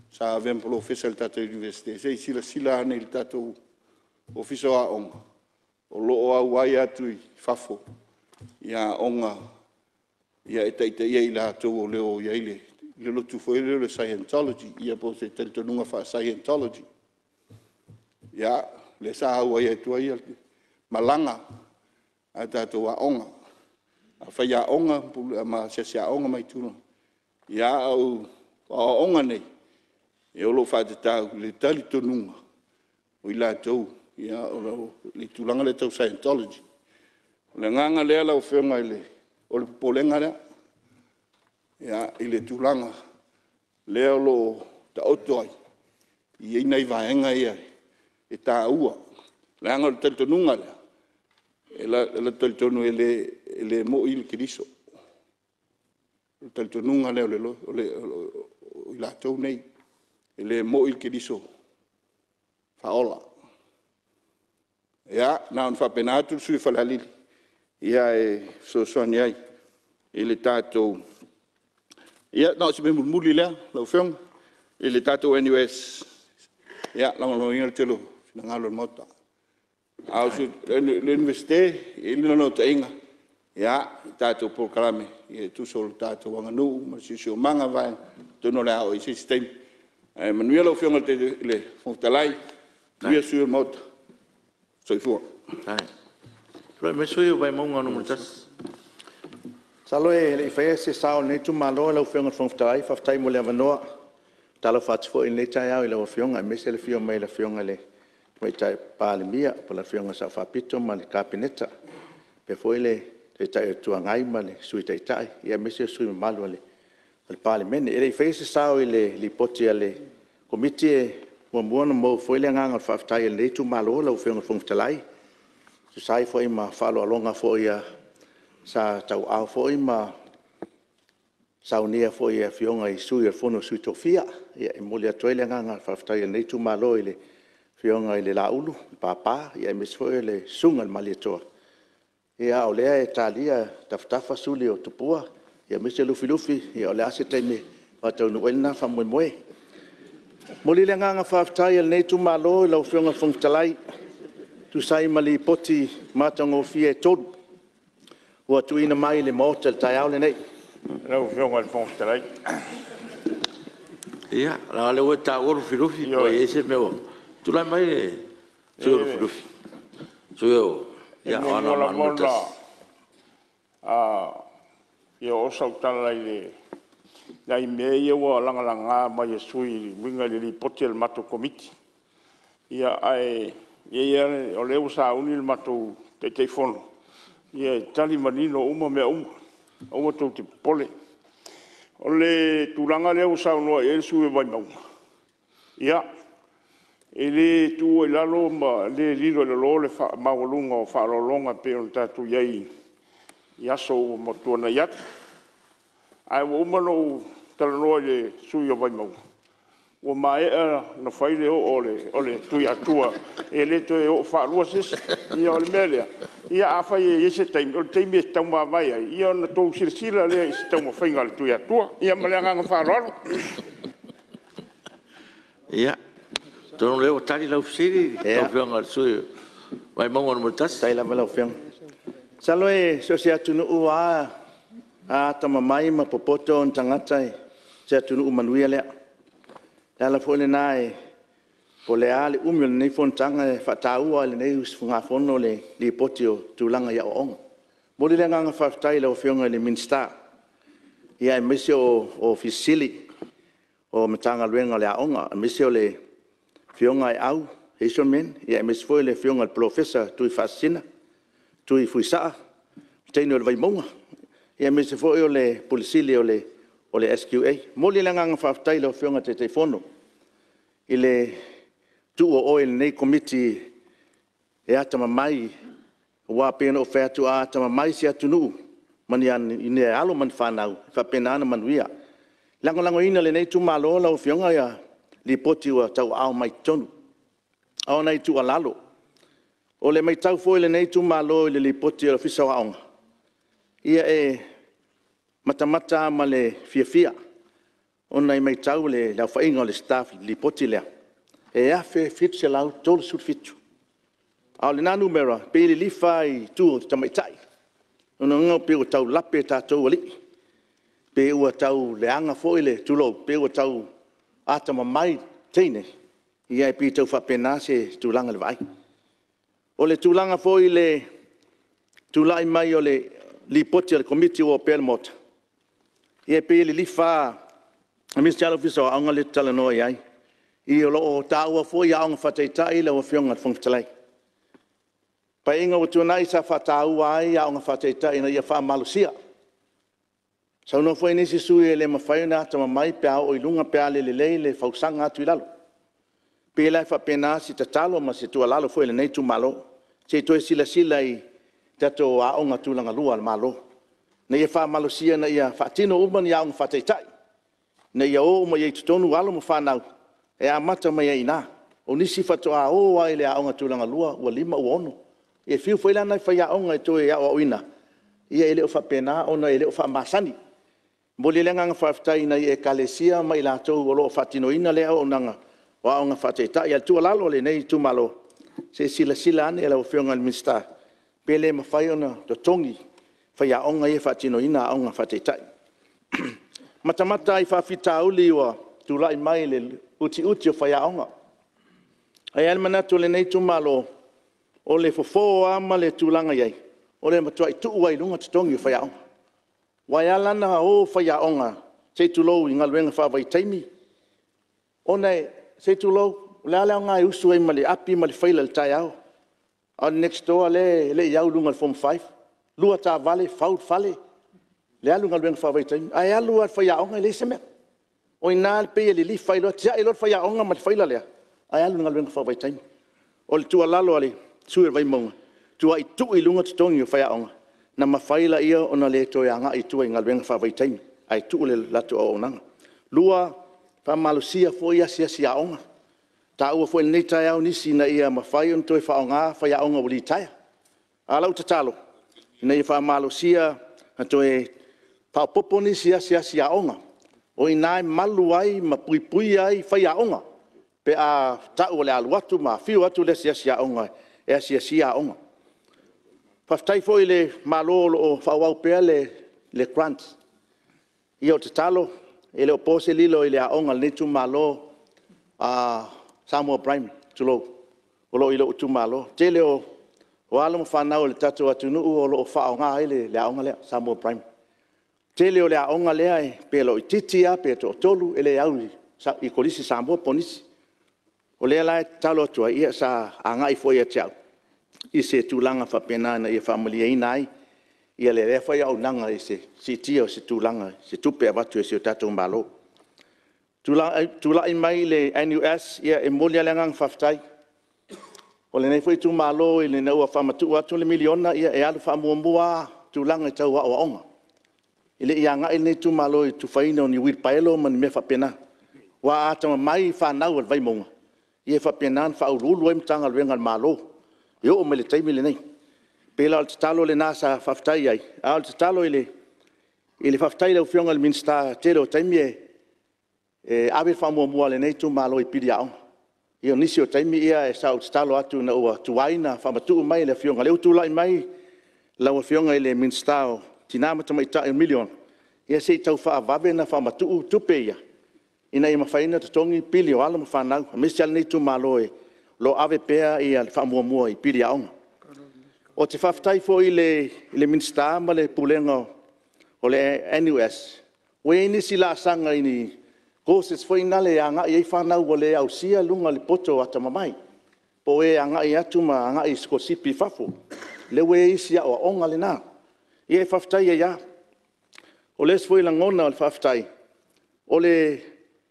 Speaker 2: sa avem polo official tata university sei sila ane il tato officer a onga o lo o wai atu fafo ia onga ia etaita ia ila to o leo ia ile le lo tu foi le Scientology ia po se teltonunga fa Scientology ia le sa wai atu ia malanga ata to a onga a whaia onga, ma sia onga mai tūna. Ia au onga nei. E olo whaate tāu, le tali tonunga. O i la tau, ia le tūlanga le tau Scientology. Le nganga lea lau whionga i le, o le polenga lea. Ia i le tūlanga. Lea lo ta otoai. I einai vaenga ia. E tā ua. Le anga le tali tonunga lea. Ela taltonu ele mo il kiriso. Taltonunga leo le la tau nei. Ele mo il kiriso. Faola. Ia, na un fa penatu sui falalili. Ia so soaniai. Ele tatou. Ia, na si me muli lea, lau whionga. Ele tatou NUS. Ia, lango inga telo, ngalo mota. Au su l'université il no ta inga ya tato Polkalame e tu sol tato wanga nu ma si so manga vai to no la o system e manuel o fiona te le fontalai tu sur mot so fu
Speaker 1: Ai. Rồi me sui vai monga no mutas.
Speaker 7: Salo e fai se sao ne tu malo la fiona fontalai fa tai mo le vanoa talo fats fo in le tai au le fiona me se le fiona mai le fiona le mai tai palimia pa la fiona sa fa pito ma le kapineta pe foi le te tai tu ngai ma le sui tai tai ia me se sui malo le palimene e le fese sao le li poti ale komite mo mo foi le nganga fa tai le tu malo la fiona fontalai se sai foi ma falo alonga foi ia sa tau au foi ma saunia foi ia fiona i sui fono sui tofia ia e mo le toile nganga fa tai le tu malo le fionga ile la ulu papa ia mesfoe le sunga malitoa ia olea italia taftafa suli o tupua ia meselu filufi ia ole ase teme fa tau no ena fa moe moe mo le nga fa tai le tu malo lo fionga fong talai tu sai mali poti matango fie todo o tu ina mai le motel tai au le nei
Speaker 3: Lo fionga fong talai.
Speaker 1: Ia, la le o ta o filofi o ese meu. Tu la mai tu o filofi. Tu o ia ana manu.
Speaker 3: Yo so talai le. Nai me ia wa langa mai sui winga le potel mato komiti. Ia ai ia o le usa unil mato te fono. Ia tali manino uma me uma to te pole. O le tulanga le usa no e sui vai mau. Ia ele tu la lomba le lilo le lo le fa maulunga o fa longa pe on tatu yai. Ia so mo tona ia. Ai o malo talo le sui vai mau. O mai no fai le ole tu ia tua ele to o fa luases ia o melia ia afa ia se tem o tem tão vai ia no to silsila le tão fai ngal tu ia tua ia malanga fa rolo
Speaker 1: Ia. Tono leo tali lau siri, tau whianga sui. Vai maunga no tas.
Speaker 7: tai la lau fianga salo e so se atunu ua a tama mai ma popoto on tangata se atunu manuia le la fole nai po le ale umio nei fontanga fa taua le nei usfunga fono le li potio tulanga ya on mo le nga fa tai le ofionga le minsta ia misio o fisili o matanga luenga le onga misio le fionga au hesomen ia mis foi le fionga professor tu fascina tu fuisa tenio le vai monga ia mis foi le polisili o le SQA mo le nga fa tai le ofionga te fono ile tu o oil nei committee e atama mai wa pena ofertu atama mai si atunu manian ine alo man fanau fa pena na manuia lango ina le nei tu malo la ofionga ya li poti wa tau au mai tonu au nei tu alalo o le mai tau foi le nei tu malo le li poti o fisa wa ia e matamata male fia ona mai tau le la fainga le staff li potile e a fe fit se lau tol sur fitu a le na numero pe li fai tu tamai tai ona ngo pe o tau lape ta to ali pe o tau le anga foile tu lo pe o tau atama mai tene ia pe tau fa pena se tu langa le vai o le tu langa foile tu lai mai o le li potile committee o pelmot ia pe li fa Miss Charles Fiso anga le tala no ai. I lo taua fo ia anga fataitai le ofionga fong talai. Pa inga o tunai sa fataua ai anga fataitai na ia fa malusia. Sa no foi nisi sui le mafaina tama mai pe o ilunga pe ale le fausanga atu ilalo. Pe la fa pena si tatalo ma si tu alalo foi le nei tu malo. Se to sila i tato a anga tulanga lua malo. Na ia fa malusia na ia fatino uman ia anga fataitai. Na ia o mai tu tonu alo mo fanau e a mata mai ina o nisi fatoa o ai le aonga tulanga lua o lima o ono e fiu foi lana fai aonga to e o ina ia ele o fa pena ona ele o fa masani mo le lenga nga faftai na e kalesia mai la to o lo fatino ina le o nanga o aonga fateta ia tu lalo le nei tu malo se sila ane ele o fionga mista pele ma fai ona to tongi fai aonga e fatino ina aonga fateta Matamata i whawhita uli wa tu lai mai le uti o whaiaonga. Ai almana tu le nei tu malo o le fofo ama le tūlanga iai. O le matua i tuu ai lunga tutongi o whaiaonga. Wai alana o whaiaonga se tu lou i ngaluenga whawai taimi. O nei se tu lou le alea ngā usu ai mali api mali whaila le tai au. O next door le iau lunga le form 5. Lua tā vale, faut fale. Le alu ngal ben fa vai tai ai alu at fa ya onga le seme o inal pe le li fa lo tia ilo fa ya onga mat fa le ai alu ngal ben fa vai tai o le tu alalo ale su vai mo tu ai tu i lunga tongi fa ya onga na ma fa ila ia ona le to ya nga i tu ngal ben fa vai tai ai tu le la tu o nanga lua fa malusia fo ia sia onga ta u fo nei tai au nisi na ia ma fa on to fa onga fa ya onga uli tai ala utatalo nei fa malusia to e pa poponi sia onga O ina malu ai ma pui ai fai aonga. Pe a tau le alu atu ma fiu atu le sia aonga. E sia aonga. Whaftai foi le malo o whawau pea le grant. I o te talo, e le o pose lilo i le aonga le tu malo a Samoa Prime, tulo. O lo i lo tu malo. Te le o ala mo whanau le tatu atu nuu o lo o whaonga i le aonga lea Samoa Prime. Te le o le aonga lea e pe lo i titia, pe to tolu, e le au i kolisi Samoa ponisi. O lea lai talo atua ia sa anga i foi a te au. I se tūlanga whapena na ia whamalia i nai, ia le refa ia au nanga i se tia o se tūlanga, se tupe a watu e se o tatou malo. Tūla i mai le NUS, ia e molia lengang whaftai. O le nei fwoi tū malo i le naua whamatu atu le miliona, ia e alu whamuamua tūlanga i tau wa o onga. I le ia ngai nei tū malo i tū whaina o ni wirpaelo man me whapena. Wa atama mai whanau al vaimonga. Ia whapena an whaurulu e mtanga luenga malo. Yo o mele taimi le nei. Pela al talo le nasa whaftai ai. Al talo i le whaftai le ufionga le minsta tere o taimi e awe whamuamua le nei tū malo i piri aonga. Ia nisi o taimi ia e sa o talo atu na ua tuaina whamatu mai le fionga. Leo tūlai mai lau fionga i le minsta o tinamata mai ta milion. Ia se tau whaavawe na whamatu tupe ia. Ina i mawhaina tatongi pili o ala ma whanau. Mesi ala nei tū malo e lo ave pea i al whamuamua i piri aonga. O te whaftai fo i le minsta ma le pulenga o le NUS. Ue inisi la sanga ini koses fo ina le anga i whanau o le au sia lunga le poto atamamai. Po e anga i atu ma anga i skosipi fafo. Le ue isi a o onga le nā. I e whaftai e ia. O les fo i langona o le whaftai. O le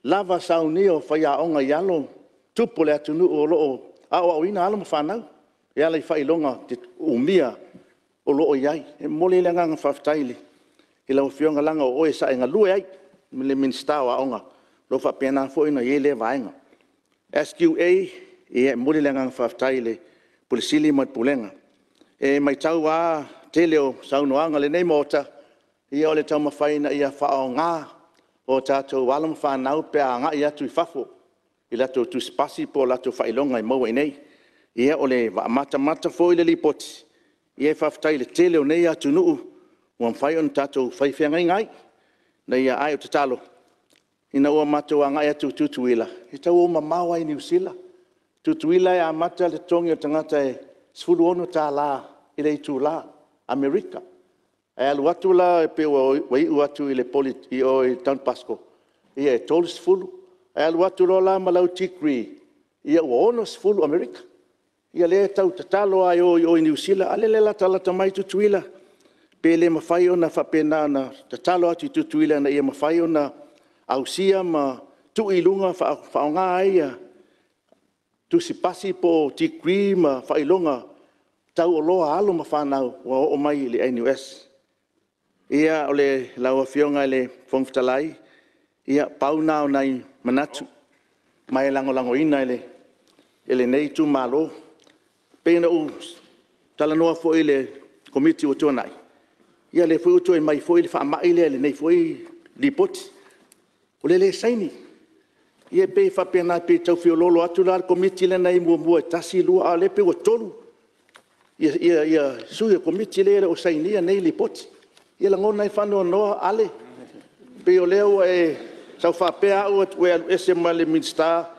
Speaker 7: lava sauni o whai a onga i alo. Tupo le atunu o loo au ina ala ma whanau. E ala i whailonga te umia o loo iai. E mole le nganga whaftaili. I lau whionga langa o oe sa e ngalue ai. Le minsta o aonga. Lo whapena fo ina ye le vaenga. SQA e mole le nganga whaftaili. Pulisili mai pulenga. E mai tau a te leo saunoanga le nei mota. Ia o le tau mawhaina ia whao ngā. O tātou wala ma whanau pe a ngā i atu i whafo. I lato tu spasi po lato whailonga i maua i nei. Ia o le mata fo i le lipoti. Ia e whaftai le tele o nei atu nuu. Ua mwhai on tātou whaiwhenga ngai. Na ia ai o te talo. Ina ua matua ngai atu tutuila. I tau o mamawa i New Zealand. Tutuila e a mata le tongi o tangata e sfuru ono tā la i le itu la. Amerika. E alu atu la e pe wa iu atu i le poli i o i Town Pasco. Ia e tolu sfuru. E alu atu rola malau tikri. Ia ua ono sfuru Amerika. Ia le tau tatalo ai o i New Zealand. Ale le la talata mai tutuila. Pe le mawhai o na whapena na tatalo atu i tutuila na ia mawhai o na ausia ma tu ilunga whaonga ai a tu si pasi po tikri ma whailonga tau o loa alo ma whanau wa o mai le NUS. Ia o le laua whionga le whongwhitalai. Ia pauna o nei manatu. Mai lango ina ele nei tu malo. Pena u talanoa fo i le komiti o tuanai. Ia le fui utu e mai fo i le whaamai le nei fo i lipoti. O le saini. Ia pe whapena pe tau whiololo atu la komiti le nei mua e tasi lua a le pe o tolu. Ia sui komiti le o sainia nei lipoti. Ia langona i whanua noa ale. Pe o leo e sau whapea au atu e ese ma le minsta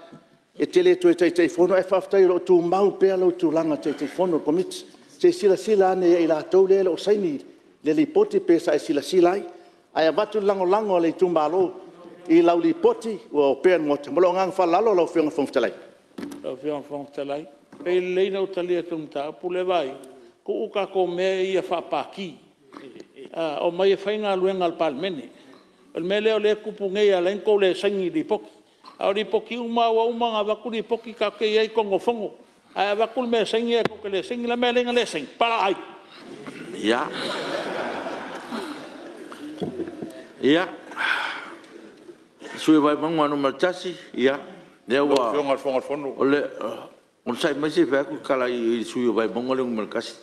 Speaker 7: e tele tu e tei fono e whaftai ro tu mau pea lo tu langa tei fono komiti. Se sila ane e la tau le o saini le lipoti pe sa e sila ai. Ai abatu lango le tu malo i lau lipoti o pea mota. Molo ngang whalalo lau whionga whongtalai.
Speaker 3: Lau whionga whongtalai. Pe leina o talia tumta pule vai. Ko uka ko mea ia whapaki. O mai e whainga luenga al palmene. O me leo le kupu ngei a lenko le sangi li poki. A li poki uma ngā waku li poki ka kei ei kongo whongo. A waku me sangi e koke le sangi la mea lenga le sangi. Para ai.
Speaker 1: Ia. Ia. Sui vai mangu anu maltasi. Ia. Leo wa. O le. On sai mai se veku kala i sui vai mangu le malkasi.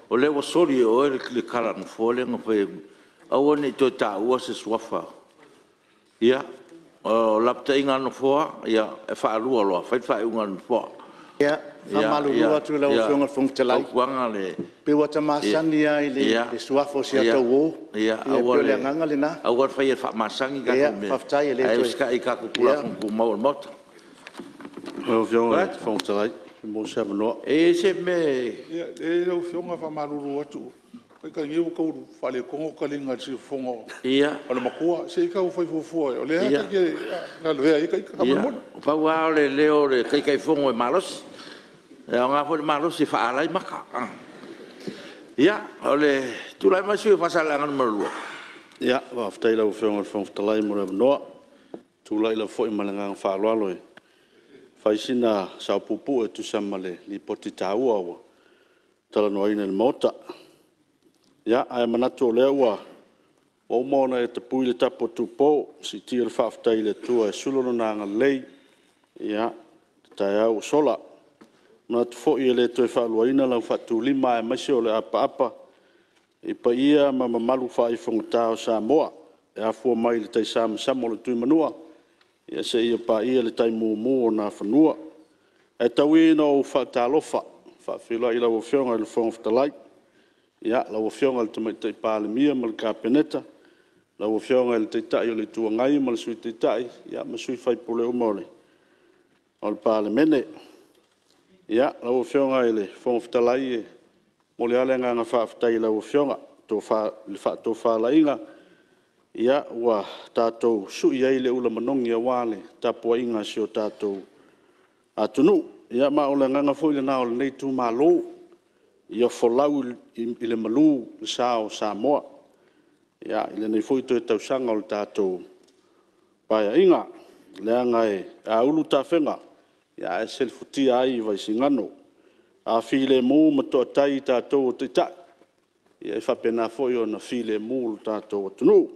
Speaker 1: O le wa sori o le kala no fole no pe. Awane to ta ua se swafa. Ia, o lapta inga no foa, ia, e whaalua loa, whai unga no foa.
Speaker 7: Ia, whamalulu atu lau whionga whong te lai.
Speaker 1: Kuanga le.
Speaker 7: Pe wata masani ai le suafo si ata wo.
Speaker 1: Ia,
Speaker 7: pio le anganga le na.
Speaker 1: Awar whai e whamasang i kako me.
Speaker 7: Ia, whaftai e le toi.
Speaker 1: Ai ska i kako kula ku mau le mota.
Speaker 8: Lau whionga whong te lai, mo se amanoa.
Speaker 1: E se me.
Speaker 2: Ia, e lau whionga whamalulu atu. Kai ka ngiu kou whale kongo kalinga si whonga.
Speaker 1: Ia.
Speaker 2: Ona makua, se i kau whai fufua. O le hata ki na lea i kai kakamamona.
Speaker 1: Pau ao le leo le kai fongo e malos. E ngā fo le malos i whaalai maka. Ia, o le tūlai masu e whasalanga no marua.
Speaker 8: Ia, whaftai lau whionga whong te lai mo le amanoa. Tūlai lau fo i malanga whaaloalo e. Whaisina sao pupu e tusama le li poti tāua awa. Tala noa ina le mota. Ia, ai manatu o lea ua. O mona e te pui le tapo tupo, si tia le whaftai le tua e sulono nanga lei. Ia, tai au sola. Manatu fo i le toi whaalua ina lau whatu lima e maisi o le apa. I pa ia ma mamalu wha i whangatao sa moa. E afua mai le tai samo le tui manua. Ia se ia pa ia le tai mumu o nā whanua. E tau ina o whaatalofa. Whaafila i lau o whionga i le whangaftalai. Ia, lau o whionga le tamai tai pāle mia ma le kāpeneta. Lau o whionga le teitai o le tua ngai ma le sui teitai. Ia, ma sui whai pole o maole. O le pāle mene. Ia, lau o whionga le whangaftalai e. Mo le ale ngā whaaftai lau o whionga. Tō whaalainga. Ia, ua tātou sui ai le ula manongi a wale. Tāpua inga si o tātou atunu. Ia, ma o le nganga fwile nā o le nei tū mā lō. Ia folau i le malu le sao Samoa. Ia, i le nei fwito e tausanga o le tātou paia inga. Le anga e a ulu tā whenga. Ia, e selfutia ai vai singano. A file mū matoa tai tātou o te tai. Ia, e whapena fwoi o na file mū tātou o tunu.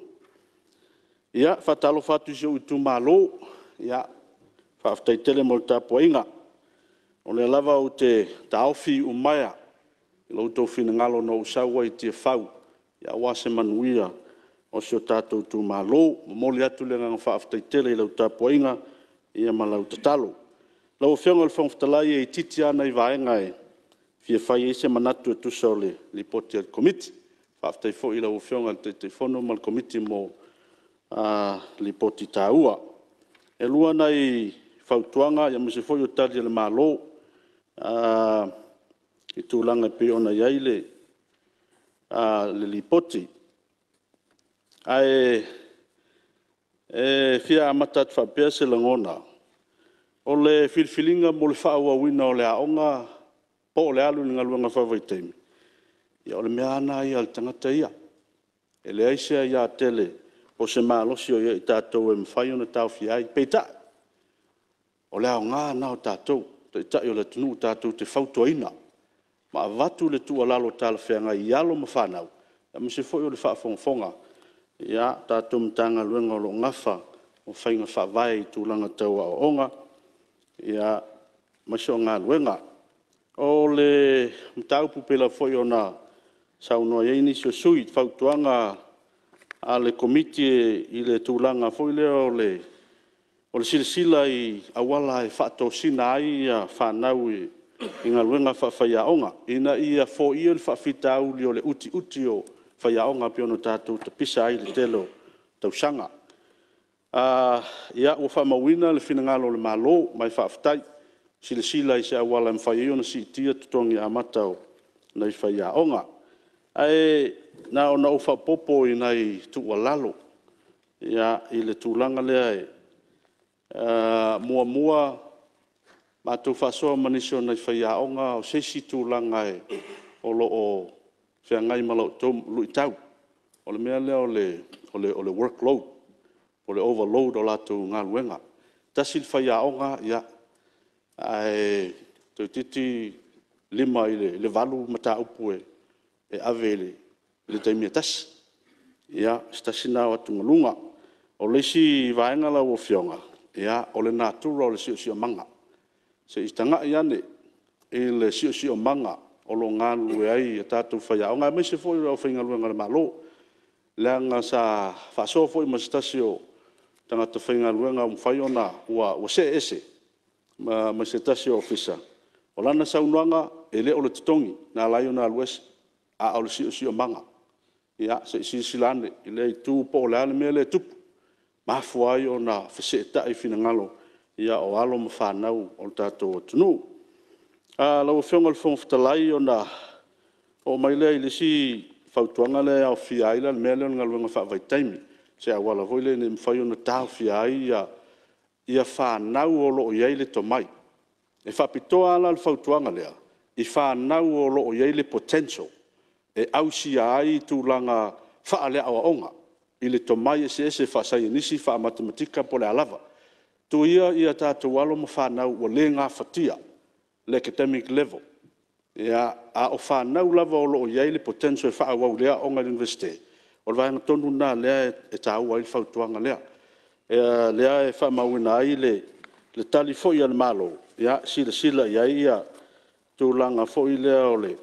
Speaker 8: Ia, whatalo whatu si o i tū mālo. Ia, whaftai tele mo le tāpua inga. O le lava o te taofi umaya. Ilo tau whina ngalo no usaua i tia whau. Ia wase manuia o si o tātou tū mālo. Moli atu le nganga whaaftai tele i lau tāpua inga. Ia ma lau tatalo. Lau whionga le whangwhtalai e i titi ana i vaenga e. Fia whai e se manatu e tusa o le li poti al komiti. Whaaftai fo i lau whionga te te whono ma le komiti mo li poti tāua. E lua nei whautuanga ia mese fo i o tali le mālo. I tūlanga pe ona iai le li poti. Ai fia amatat whapea se langona. O le filfilinga mo le whaua wina o le aonga po o le alu ni ngaluanga whawaiteimi. Ia o le mea ana ia le tangata ia. E le aisea ia tele o se maalosi o ia i tātou e mwhai ona tau fiai. Peita. O le aonga na o tātou. Te tai o le tunu tātou te whautua ina. Ma vatu le tua lalo tala whenga i alo ma whanau. Ia mse foi o le whaafonga. Ia tātou mtanga luenga o lo ngafa o whainga whawai i tūlanga tau a onga. Ia masio ngā luenga. O le mtau pupela foi o na saunoa yeini sio sui whautuanga a le komiti i le tūlanga foi leo o le silasila i awala e whaatosina ai a whanau i inga luenga whaiaonga. Ina ia fo ia le whawhita auli o le uti o whaiaonga piono tātou ta pisa ai le telo tausanga. Ia ua whamawina le whinangalo le malo mai whawhitai. Sila i se awala mwhaiona si tia tutongi a matau nei whaiaonga. Ai na o na uwha popo i nei tua lalo. Ia i le tūlanga lea e. Mua ma tu faso manisio na whaiaonga o seisi tūlanga e o lo o whiangai malo tom lui tau. O le mea lea o le workload, o le overload o latu ngā luenga. Tasi whaiaonga ia ai tu titi lima i le valu mata upu e ave le taimia tasi. Ia stasina o atu ngalunga. O leisi vaenga la o whionga. Ia o le natura o le sio manga. Se istanga iane e le sio manga o lo ngalu e ai e tātou whaiaonga. Mai se fōi rau whainga luenga le malo. Leanga sa whaso fōi mastasio tangata whaingaluenga mwhai ona ua se ese ma se tasi o ofisa. O lana saunuanga e le o le titongi na lai o na aluese a au le si o manga. Ia se silane i le tu po le ale mea le tupu. Mafua ai o na whaseta i fina ngalo ia o alo ma whanau o le tātou tunu. Lau whionga le whongwhitalai o na o mai lea i le si whautuanga le au whia ila le mea leo ngaluenga whaavai taimi. Se awala voi le ne mwhai o na tāu whia ai ia whanau o loo iei le tomai. E whapitoa ala le whautuanga lea i whanau o loo iei le potential e ausia ai tūlanga whaalea o onga. I le tomai e se whaasai nisi wha matematika po le alava. Tu ia tātou alo ma whanau o le ngā whatia, le academic level. Ia a o whanau lava o loo iei le potential e whaawau lea o ngā university. O le vaenga tonu nā lea e tāua i whautuanga lea. Lea e whamauina ai le tali fo ia le malo. Ia sila ia tūlanga fo i lea o le.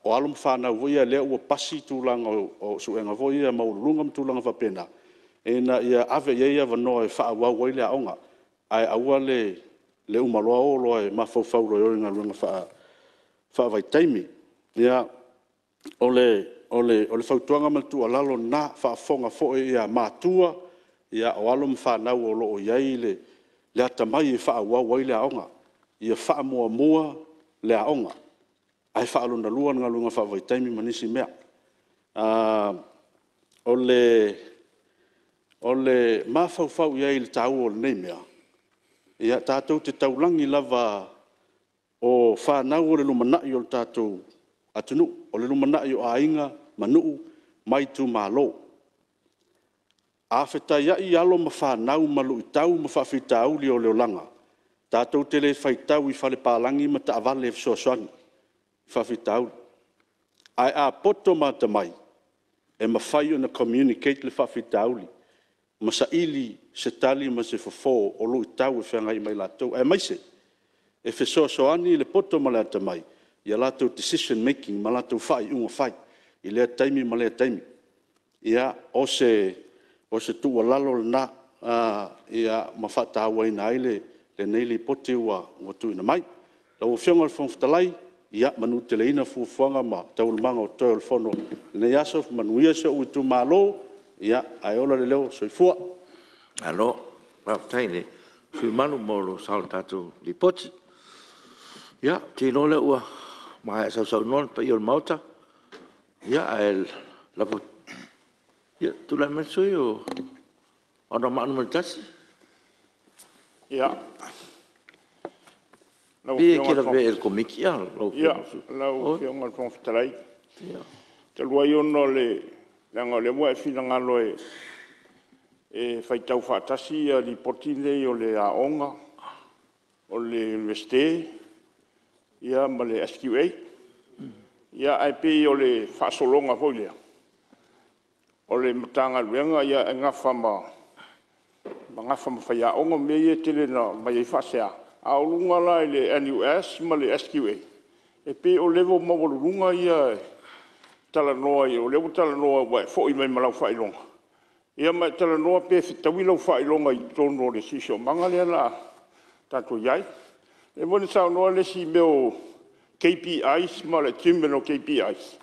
Speaker 8: O alum whanau voia lea ua pasi tūlanga o suenga voia maulunga tūlanga whapena. E na ia ave ia vanoa e whaawau wai lea onga. Ai aua le umaloa o loa e mawhauwhau roi oi ngā luenga whaavai taimi. Ia o le whautuanga maltua lalo na whaafonga fo ia mātua. Ia o alum whanau o loo iei le atamai e whaawau wai lea onga. Ia whaamua mua lea onga. Ai whaalona luan ngā lunga whaavai taimi manisi mea. O le mawhauwhau iei le tāu o le nei mea. Ia tātou te taulangi lava o whanau o le lumanai o le tātou atunu. O le lumanai o ainga manuu mai tu malo. A whetai ai alo ma whanau malu i tau ma whawhitau li o leolanga. Tātou te le whaitau i whale pālangi ma ta avale e fsoaswani. Whawhitau. Ai a poto mata mai. E ma whai o na communicate le whawhitau li. Ma sa ili se tali ma se fofo o lu i tau e whangai mai latou. E maise. E fsoaswani le poto ma lea tamai. Ia latou decision making ma latou whai unga whai. I lea taimi ma lea taimi. Ia o se tua lalo na ia ma whatawa ina aile le neili pote ua tuina mai. Lau whionga le whongwhitalai ia manu te leina fuafuanga ma taulumanga o toi o le whono. Nei aso manuia se ui tu malo ia ai ola le leo soifua.
Speaker 1: Alo, raptaine, sui manu molo saul tatu li poti. Ia, tino le ua mai sau non pa iol mauta. Ia, ai lapo. Ia, tu la mensui o ona manu mentasi.
Speaker 3: Ia.
Speaker 1: Bia kira ve el komiki ia.
Speaker 3: Ia, lau whionga whongwhitalai. Ia. Te lua iono le mua e whina ngalo e whaitau whaatasi a li potine o le aonga, o le universite, ia ma le SQA. Ia ai pe o le whaasolonga hoilea. O le matanga luenga ia e ngafa ma whai aonga me ia tele na mai e whasea. A olunga la le NUS ma le SQA. E pe o levo ma olunga ia talanoa i o levo talanoa wai fo i mai malau whailonga. Ia mai talanoa pe whitawi lau whailonga i tono le sisio. Manga lea la tato iai. E mone sao noa le si meo KPIs ma le timeno KPIs.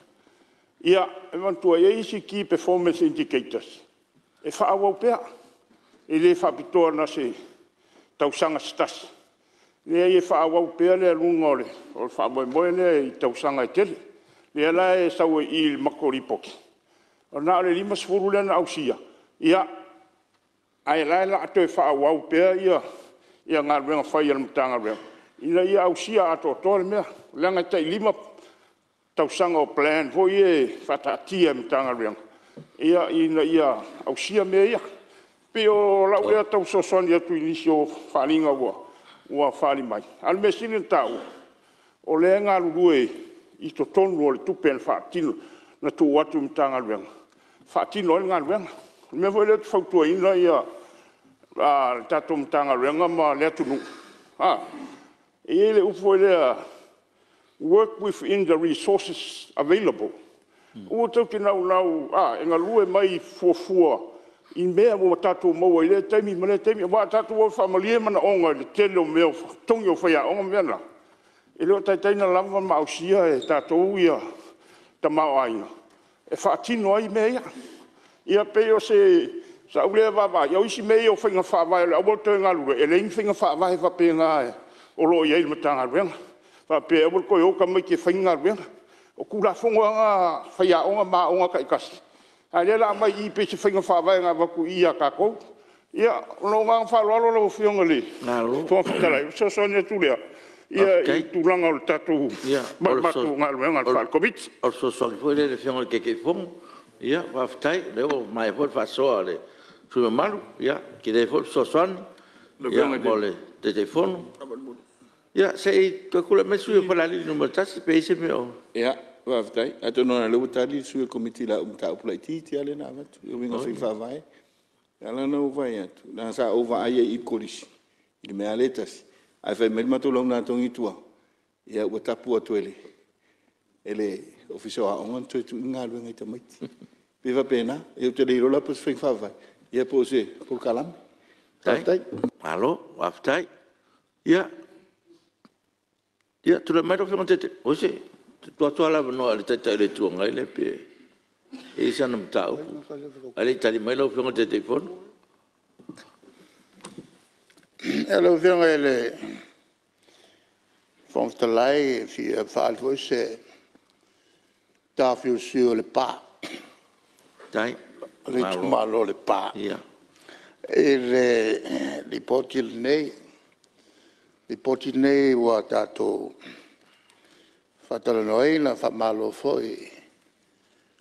Speaker 3: Ia, e mantua ia isi key performance indicators. E whaawau pea. E le whapitoa na se tausanga stasi. Lea e whaawau pea lea lunga ole. O whaamoe moe lea i tausanga e tele. Lea la e sau e il makoripoki. O na le lima sifuru lea na ausia. Ia, ai la la ato e whaawau pea ia ngā ruenga whai ala mtanga ruenga. Ina ia ausia ato tole mea. Langa tai lima tausanga o plan. Vo ie whatatia mtanga ruenga. Ia ausia mea ia. Pe o lau ea tau sosoni atu inisi o whalinga ua whali mai. Al me sinin tau. O lea ngā rurue i to tonu o le tupen whaatino na tu watu mtanga ruenga. Whaatino o ngā ruenga. Me voi lea tu whautua ina ia tato mtanga ruenga ma lea tunu. E le upo lea work within the resources available. Ua tau te nau, e ngā rue mai fuafua
Speaker 4: I mea o tātou maua i le taimi, ma le taimi, wa tātou o whamalie mana onga, le telo mea tongi o whaia onga mea la. I leo taitaina lava ma au sia e tātou ia ta mao aina. E whaatino ai mea ia. Ia peo se sa ulea vava, iau isi mea o whainga whaavai, le awal toi ngalure, e leing whainga whaavai whapea ngā e, o lo iei matanga ruenga. Whapea awal koe oka mai ke whainga ruenga. O kura whonga ngā whaia onga maa onga kaikasi. Ai le la mai I pe se whainga whaavai ngā waku ia kākou. Ia, lo ngā whaaloalo lau whionga le.
Speaker 1: Ngalo.
Speaker 4: Tō whakarai, so sonia tūlea. Ia I tūlanga o le tātou matu ngā ruenga le whaalkovit.
Speaker 1: O so so foi le fiong ke fong. Ia, wa ftai, le o mai foi fa so le. Su malu, ia, ki le foi so son. Ia, mole te telefono. Ia, sei to kula me su fa la li numero tasi pe se me o.
Speaker 3: Ia, wa ftai, ato no na le utali su komiti la ta pula ti ale na va. Eu vengo fa vai. Ala no vai atu. Na sa over ai I kolisi. I me aletas. Ai fai me mato long na tongi tua. Ia o tapu atu ele. Ele ofiso a ongan tu ngā luenga I tamaiti. Piva pena, eu te leiro la pos fai fa vai. Ia po se, po kalam.
Speaker 1: Tai. Alo, wa ftai. Ia. Ia, tu le mai ro te. O se, tu ala no ale tai le tu ngai le pe. E sa nam tau. Ale tali mai lo fiong te telefon.
Speaker 7: Elo fiong ele fong te lai fi faal foi se ta fiu sur le pa.
Speaker 1: Tai.
Speaker 7: Le tu malo le pa.
Speaker 1: Ia.
Speaker 7: E le potil nei. Le potil nei wa tato fatala noi na fa malo foi.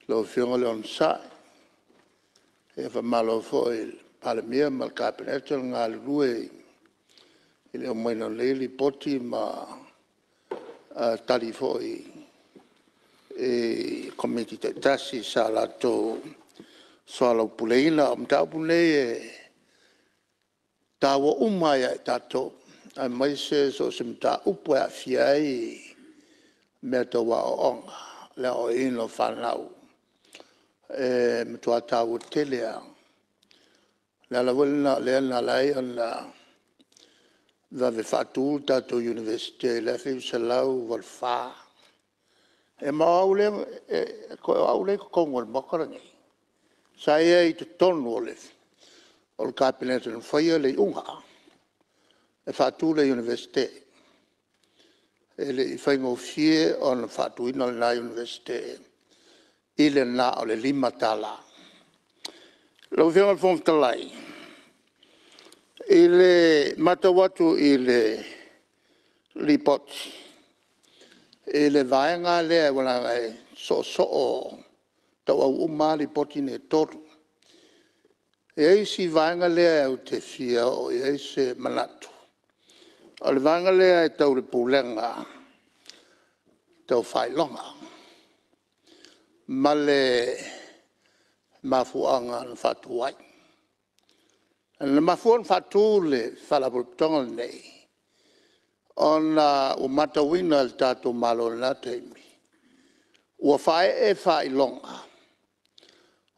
Speaker 7: Lo fiong le on sa. E fa malo foi pale mia mal cabinet nga lue. Ele o mai na le poti ma tali foi e komiti tasi sa la to so la puleina am ta pule ta wo umaya tato a mai se so simta upo a fiai me to wa onga le o ino fanau e me to ta o telea la volna le na lai ona va ve fatu tato universite la fi salau vol fa e maule ko ngol mokrani sai ai to tonu le ol cabinet no foi le unga e fatu le universite ele fai ngo fie on fatu ino la universite ile na ole lima tala lo veo fon talai ile matawatu ile report ile vaenga le wala so tawa umali potine toru e si vaenga le o te fia o e se manatu o le vaenga le e tau le pulenga tau fai longa male mafuanga fatuai le mafuan fatu le fala tonga nei ona o matawina el tato malo na temi o fai longa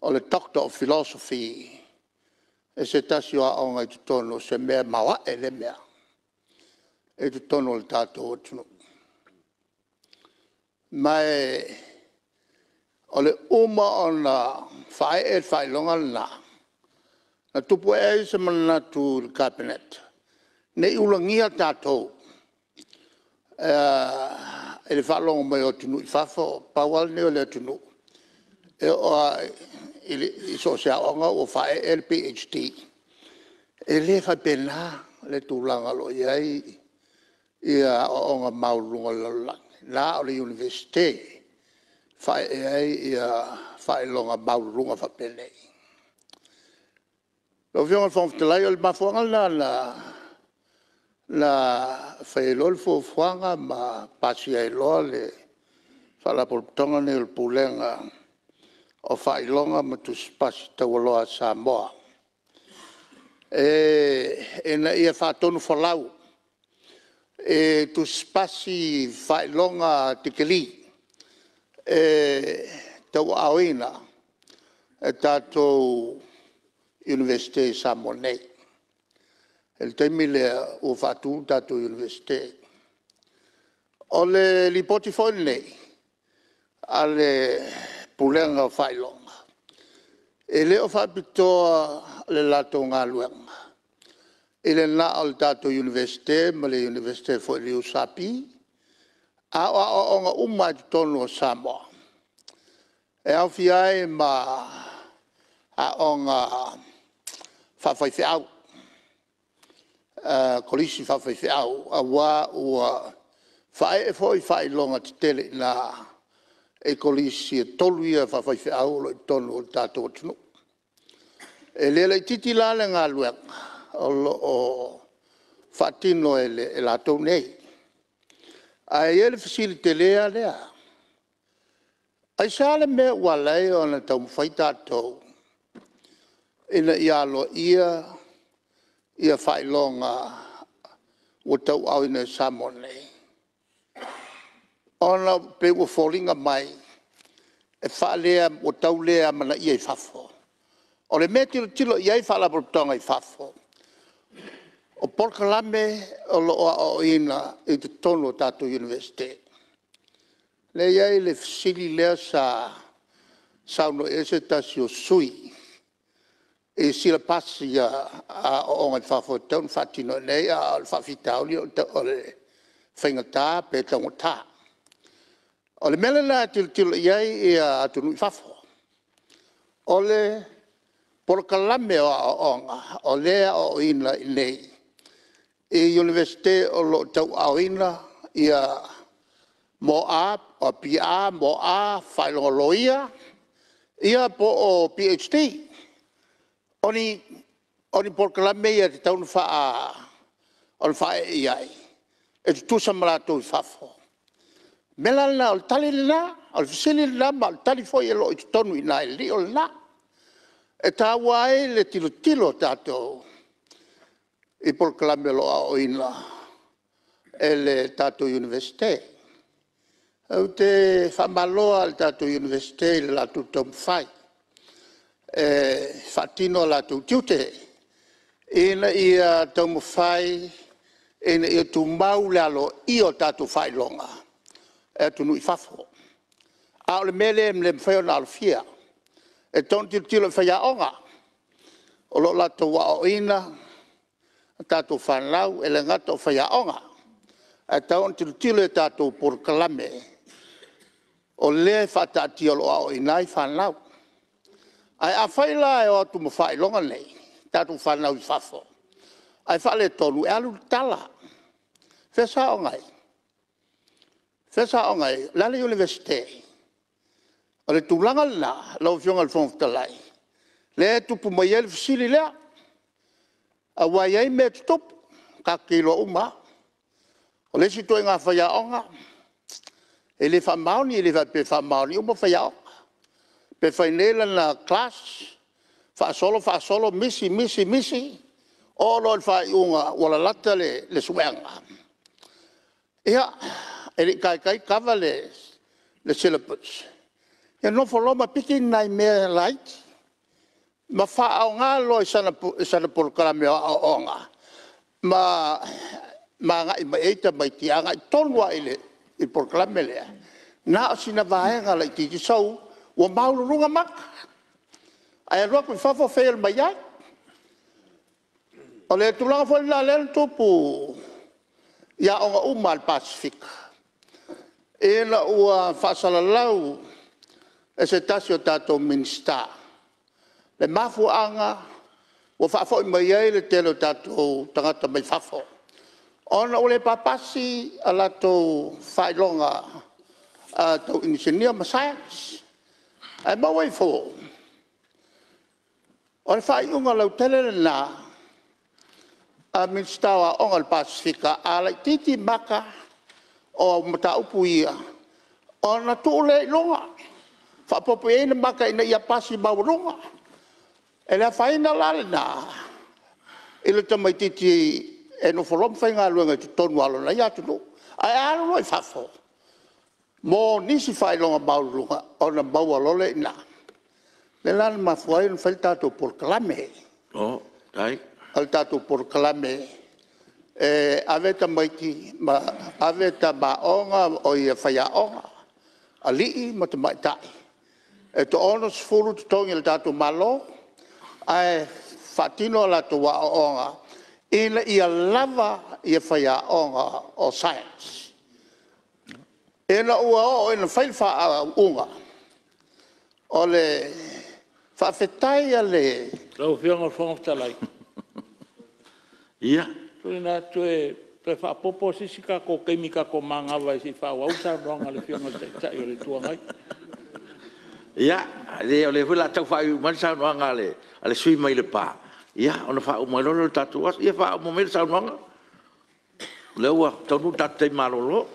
Speaker 7: o le doctor of philosophy e se tasio a onga i tono se mea mawa e le mea e tono le tato o tunu mai o le uma ona fai longa na tupu e se mana tu le cabinet ne ulangia tato e le whalonga mai o tunu i whafo pawal ne o le tunu e o i so se aonga o whae LPHD e le wha pena le tūlanga lo iai i a aonga maurunga lalangi la o le universite whae e ai i a whae longa maurunga wha penei lo fionga whangtalai o le mafuanga la whaelol fuanga ma pasi ai loa le whalapoltonga ne o pulenga o whailonga ma tu pasi tawaloa Samoa. E na ia whatonu whalau. E tu pasi whailonga tikeli. E tau awina. E tātou
Speaker 9: Université Samonei. El temi le o fatu tatu université. O le lipoti foi nei, ale pulenga whailonga. E leo whapitoa le lato ngā luenga. E le na al tatu université, ma le université foi liu sapi, a onga umai tonu o Samoa. E au fiai ma a onga whawhaiwhiau. Kolisi whawhaiwhiau, a wā ua whae e foi whae longa te tele na e kolisi e tolu ia whawhaiwhiau lo i tonu o tātou tunu. E lele titi lale ngā luenga o whatino e lātou nei. A e ele fasili te lea lea. Ai sāle me walai o na tau mwhai tātou. Ina ia lo ia whae longa o tau au ina Samonei. Ona pe ua wholinga mai, e whaalea o tau lea mana ia i whafo. O le mea tilo ia i whaala portonga i whafo. O porkalame o loa o ina i te tono o tātou universite. Le iai le fasili lea sa sauno e se tasi o sui. E sila pasi a o onga i whafo taun whatino nei a o whawhitauli o le whaingatā pe taungatā. O le mele la tilo iai e a tunu i whafo. O le porkalame o onga, o lea o ina i nei. E universite o lo tau au ina ia mo a, o PA, mo a, whailonga loia, ia po o PhD. Oni porkalame ia te taunu wha e iai. E tu tusa marato i whafo. Mela na o tali na, o fisili na, ma o tali foi e lo i tonu i na e li o na. E tā wae le tilo tātou. I porkalame lo o ina. E le tātou universite. Au te whamaloa le tātou universite le lātou taumwhai. Whatino lātou tiute. Ina ia taumwhai, ina ia tu mau le alo i o tātou whailonga. E tunu i whafo. A o le mele mle mwhai na alfia. E tonu tilo whaia onga. O lo lātou wa o ina, tātou whanau, e le ngata o whaia onga. E tonu tilo e tātou porkalame. O le whatati o loa o inai whanau. Ai a whaila e o atu mawhai longa nei, tātou whanau i whafo. Ai whale tonu e alu tala. Whesa o ngai. Whesa o ngai, lale universite. O le tūlanga la, lau whionga le whongtalai. Le tupu mai ele fisili lea. A wai ei me tutupu, ka kilo uma. O le si toi ngā whaia onga. E le whamaoni, e le whamaoni, uma whaia onga. Pe whainela na klas, whaasolo, misi. O lo le whai unga, wala lata le suenga. Ia, e le kai kawa le syllabus. Ia no whaloma piki nai mea light. Ma wha au ngā lo i sana porkalame o onga. Ma ngai ma eita mai tianga, i tonua i porkalame lea. Nā o sina vaenga lai tiki sau, ua maulu runga maka. Ai roa kui whafo whail mai ai. O le tulanga whali la lele tupu ia onga uma al Pasifika. E na ua whaasalalau e se tasi o tātou minsta. Le mafu anga, ua whaafo i mai ai le telo tātou tangata mai whafo. Ona o le papasi a latou whailonga tau engineer ma science. Ai mawai fo. O le whaiunga lau tele na a minstawa onga al Pasifika a lai titi maka o mata upu ia. O na tūle longa. Whapopo e ina maka ina ia pasi maurunga. E la whaina lale na. Ila tamai titi e no whalom whainga luenga tu tonu alo na ia tunu. Ai alo roi whafo. Mo nisi whailonga maurunga o na maua lole ina. Le lana mafuai un whail tātou porkalame.
Speaker 1: Oh, tai.
Speaker 9: Al tātou porkalame. Ave ta maiti, ave ta maonga o ia whaiaonga. Alii ma te maitai. E to ono sfuru te tongi le tātou malo, ai whatino la tu waonga, ina ia lava ia whaiaonga o science. Ina ua o ina whailwha unga. O le whawhetai a le...
Speaker 3: Lau whianga whangotalai.
Speaker 1: Ia.
Speaker 3: Tui nā tue whapopo sisika ko keimika ko mangawa si whawauta ronga le whianga tai o le tuangai.
Speaker 1: Ia, le o le hula tau whai umani sa noanga ale sui mai le pā. Ia, ona wha umailolo le tatu as, ia wha umamele sa noanga. Le ua, tau nu tatu tei marolo.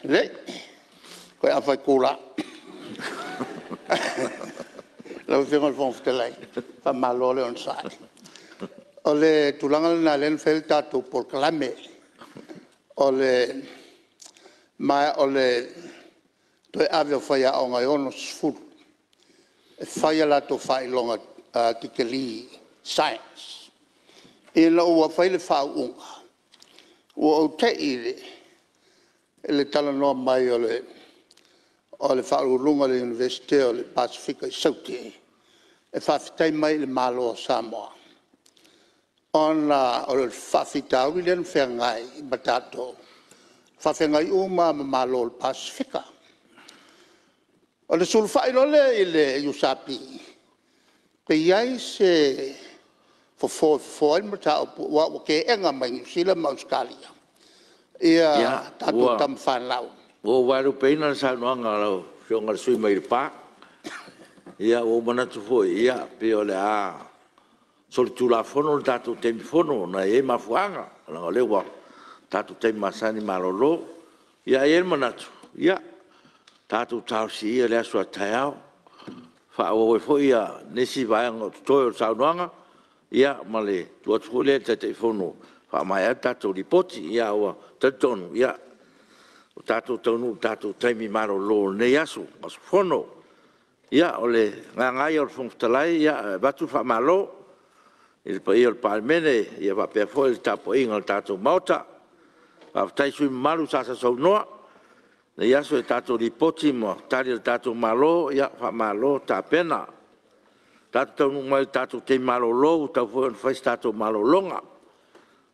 Speaker 9: Le, koe a whai kūra. Lau whianga le whangwhitalai, wha malole on sai. O le tulanga na len fel tātou porkalame. O le, mai o le, toi ave o whaia o ngai ono sfuru. E whaia la to whailonga tikeli science. E la ua whaile whau unga. Ua o te ile, e le tala noa mai o le whau runga le Universite o le Pasifika i Sauti. E whawhitai mai le malo o Samoa. Ona o le whawhitau i len whengai i matato. Whawhengai uma ma malo le Pasifika. O le sulwhai role i le Iusapi. Pe iai se fofoi mata o ke enga mai New Zealand ma Australia. Ia tatu tam whanau.
Speaker 1: O waru peina sa noanga lau, whionga sui mai le pā. Ia o manatu foi, ia pe o le a. Soli tula fono le tatu temi fono, na e mafuanga. Langa lewa, tatu temi masani marolo. Ia e manatu, ia. Tatu tau si ia le asua taiao. Wha o e foi ia nesi vaianga o tutoe o saunoanga. Ia ma le tuatu foi le te fono. Wha mai au tatu ripoti, ia oa tatonu, ia. O tatu tonu, tatu temi marolo ne asu, asu fono. Ia o le ngangai o le fongtalai, ia batu wha malo. Il pa ia le palmene, ia wha pia foi le tapo inga le tatu mauta. Wha taisui malu sasa saunoa. Na ia so e tātou ripoti mo, tari le tātou malo, ia wha malo tā pena. Tātou taunu mai tātou te malo lou, tau fwoi whais tātou malo longa.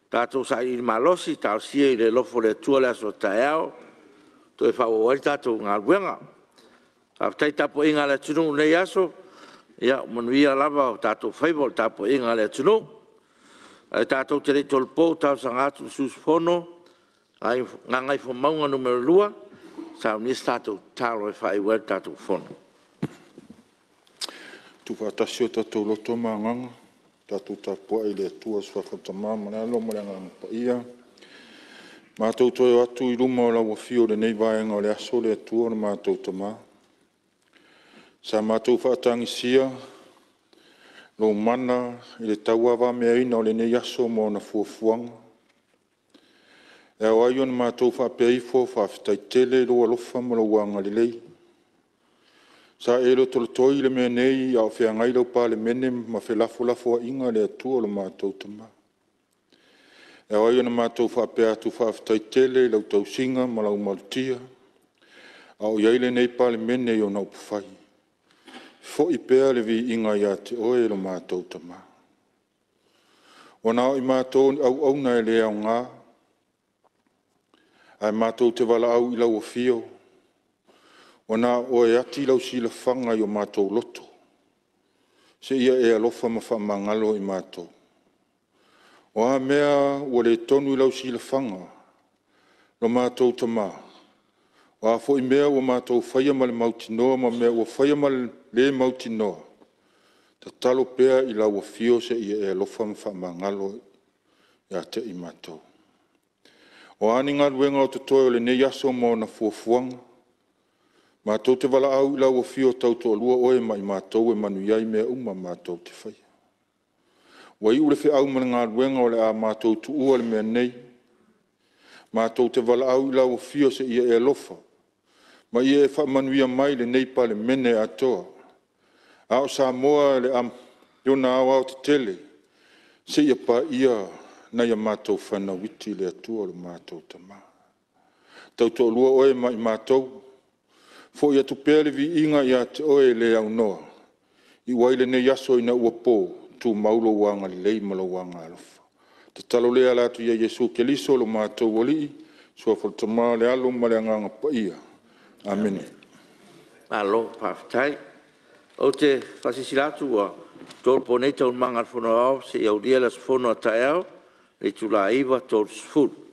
Speaker 1: Tātou sa i malosi, tāu sia i le lofo le tua le aso taeao, to e wha wawari tātou ngā ruenga. Whai tāpo inga le tunu nei aso, ia manuia lava o tātou whaivo le tāpo inga le tunu. Tātou te rei tolpo, tāu sa ngātu susfono, ngā ngai fo maunga numero lua, sa ni stato talo e fai wer tato fono.
Speaker 2: Tu fatasi o tatou loto manganga, tatou tapua i le tua swafatama, manalo maranga pa ia. Mātou toi atu i ruma o la wafio le nei vaenga o le aso le atua na mātou tama. Sa mātou whaatangi sia, lo mana i le tauawa mea ina o le nei aso mo na fuafuanga. E au aion mātou whapeifo whawhitai tele roa lofa mara wanga le lei. Sa e lo tolotoi le mea nei au whea ngai lau pā le mene ma whelafo lafo a inga le atua lo mātou tama. E au aion mātou whapea atu whawhitai tele lau tau singa ma lau malutia. Au iai le nei pā le mene i o nau pawhai. Fo i pēa le vi inga ia te oe lo mātou tama. O nao i mātou au na e le au ngā. Ai mātou te wala au i lau o fio. O nā o e ati lau si la whanga i o mātou loto. Se ia e alofa ma whamangalo i mātou. O a mea o le tonu i lau si la whanga. Lo mātou tama. O a fo i mea o mātou whaia ma le mautinoa ma mea o whaia ma le mautinoa. Ta talo pea i lau o fio se ia e alofa ma whamangalo i a te i mātou. O ani ngā ruenga o te toi o le nei aso mo na fuafuanga. Mātou te wala au ila o fio tau to lua oe mai mātou e manu iai mea uma mātou te whai. Wai ule whi au mana ngā ruenga o le a mātou tu ua le mea nei. Mātou te wala au ila o fio se ia e lofa. Ma ia e wha manuia mai le nei pa le mene atoa. A o sa moa le am, yona au au te tele. Se ia pa ia na ia mātou whanawiti le atua o le mātou tama. Tau tō lua oe mai mātou, fo ia tu pēle vi inga ia te oe le au noa. I waile ne yaso ina ua pō, tu maulo wanga lei malo wanga alofa. Te talo lea latu ia Yesu ke liso lo mātou wali, sua whaltama le alo ma le anganga pa ia. Amen.
Speaker 1: Alo, pāwhitai. O te whasisilatu wa tōl pōnei tau manga whono au, se iau lia las whono a tae au, le tula iwa tōl sfuru.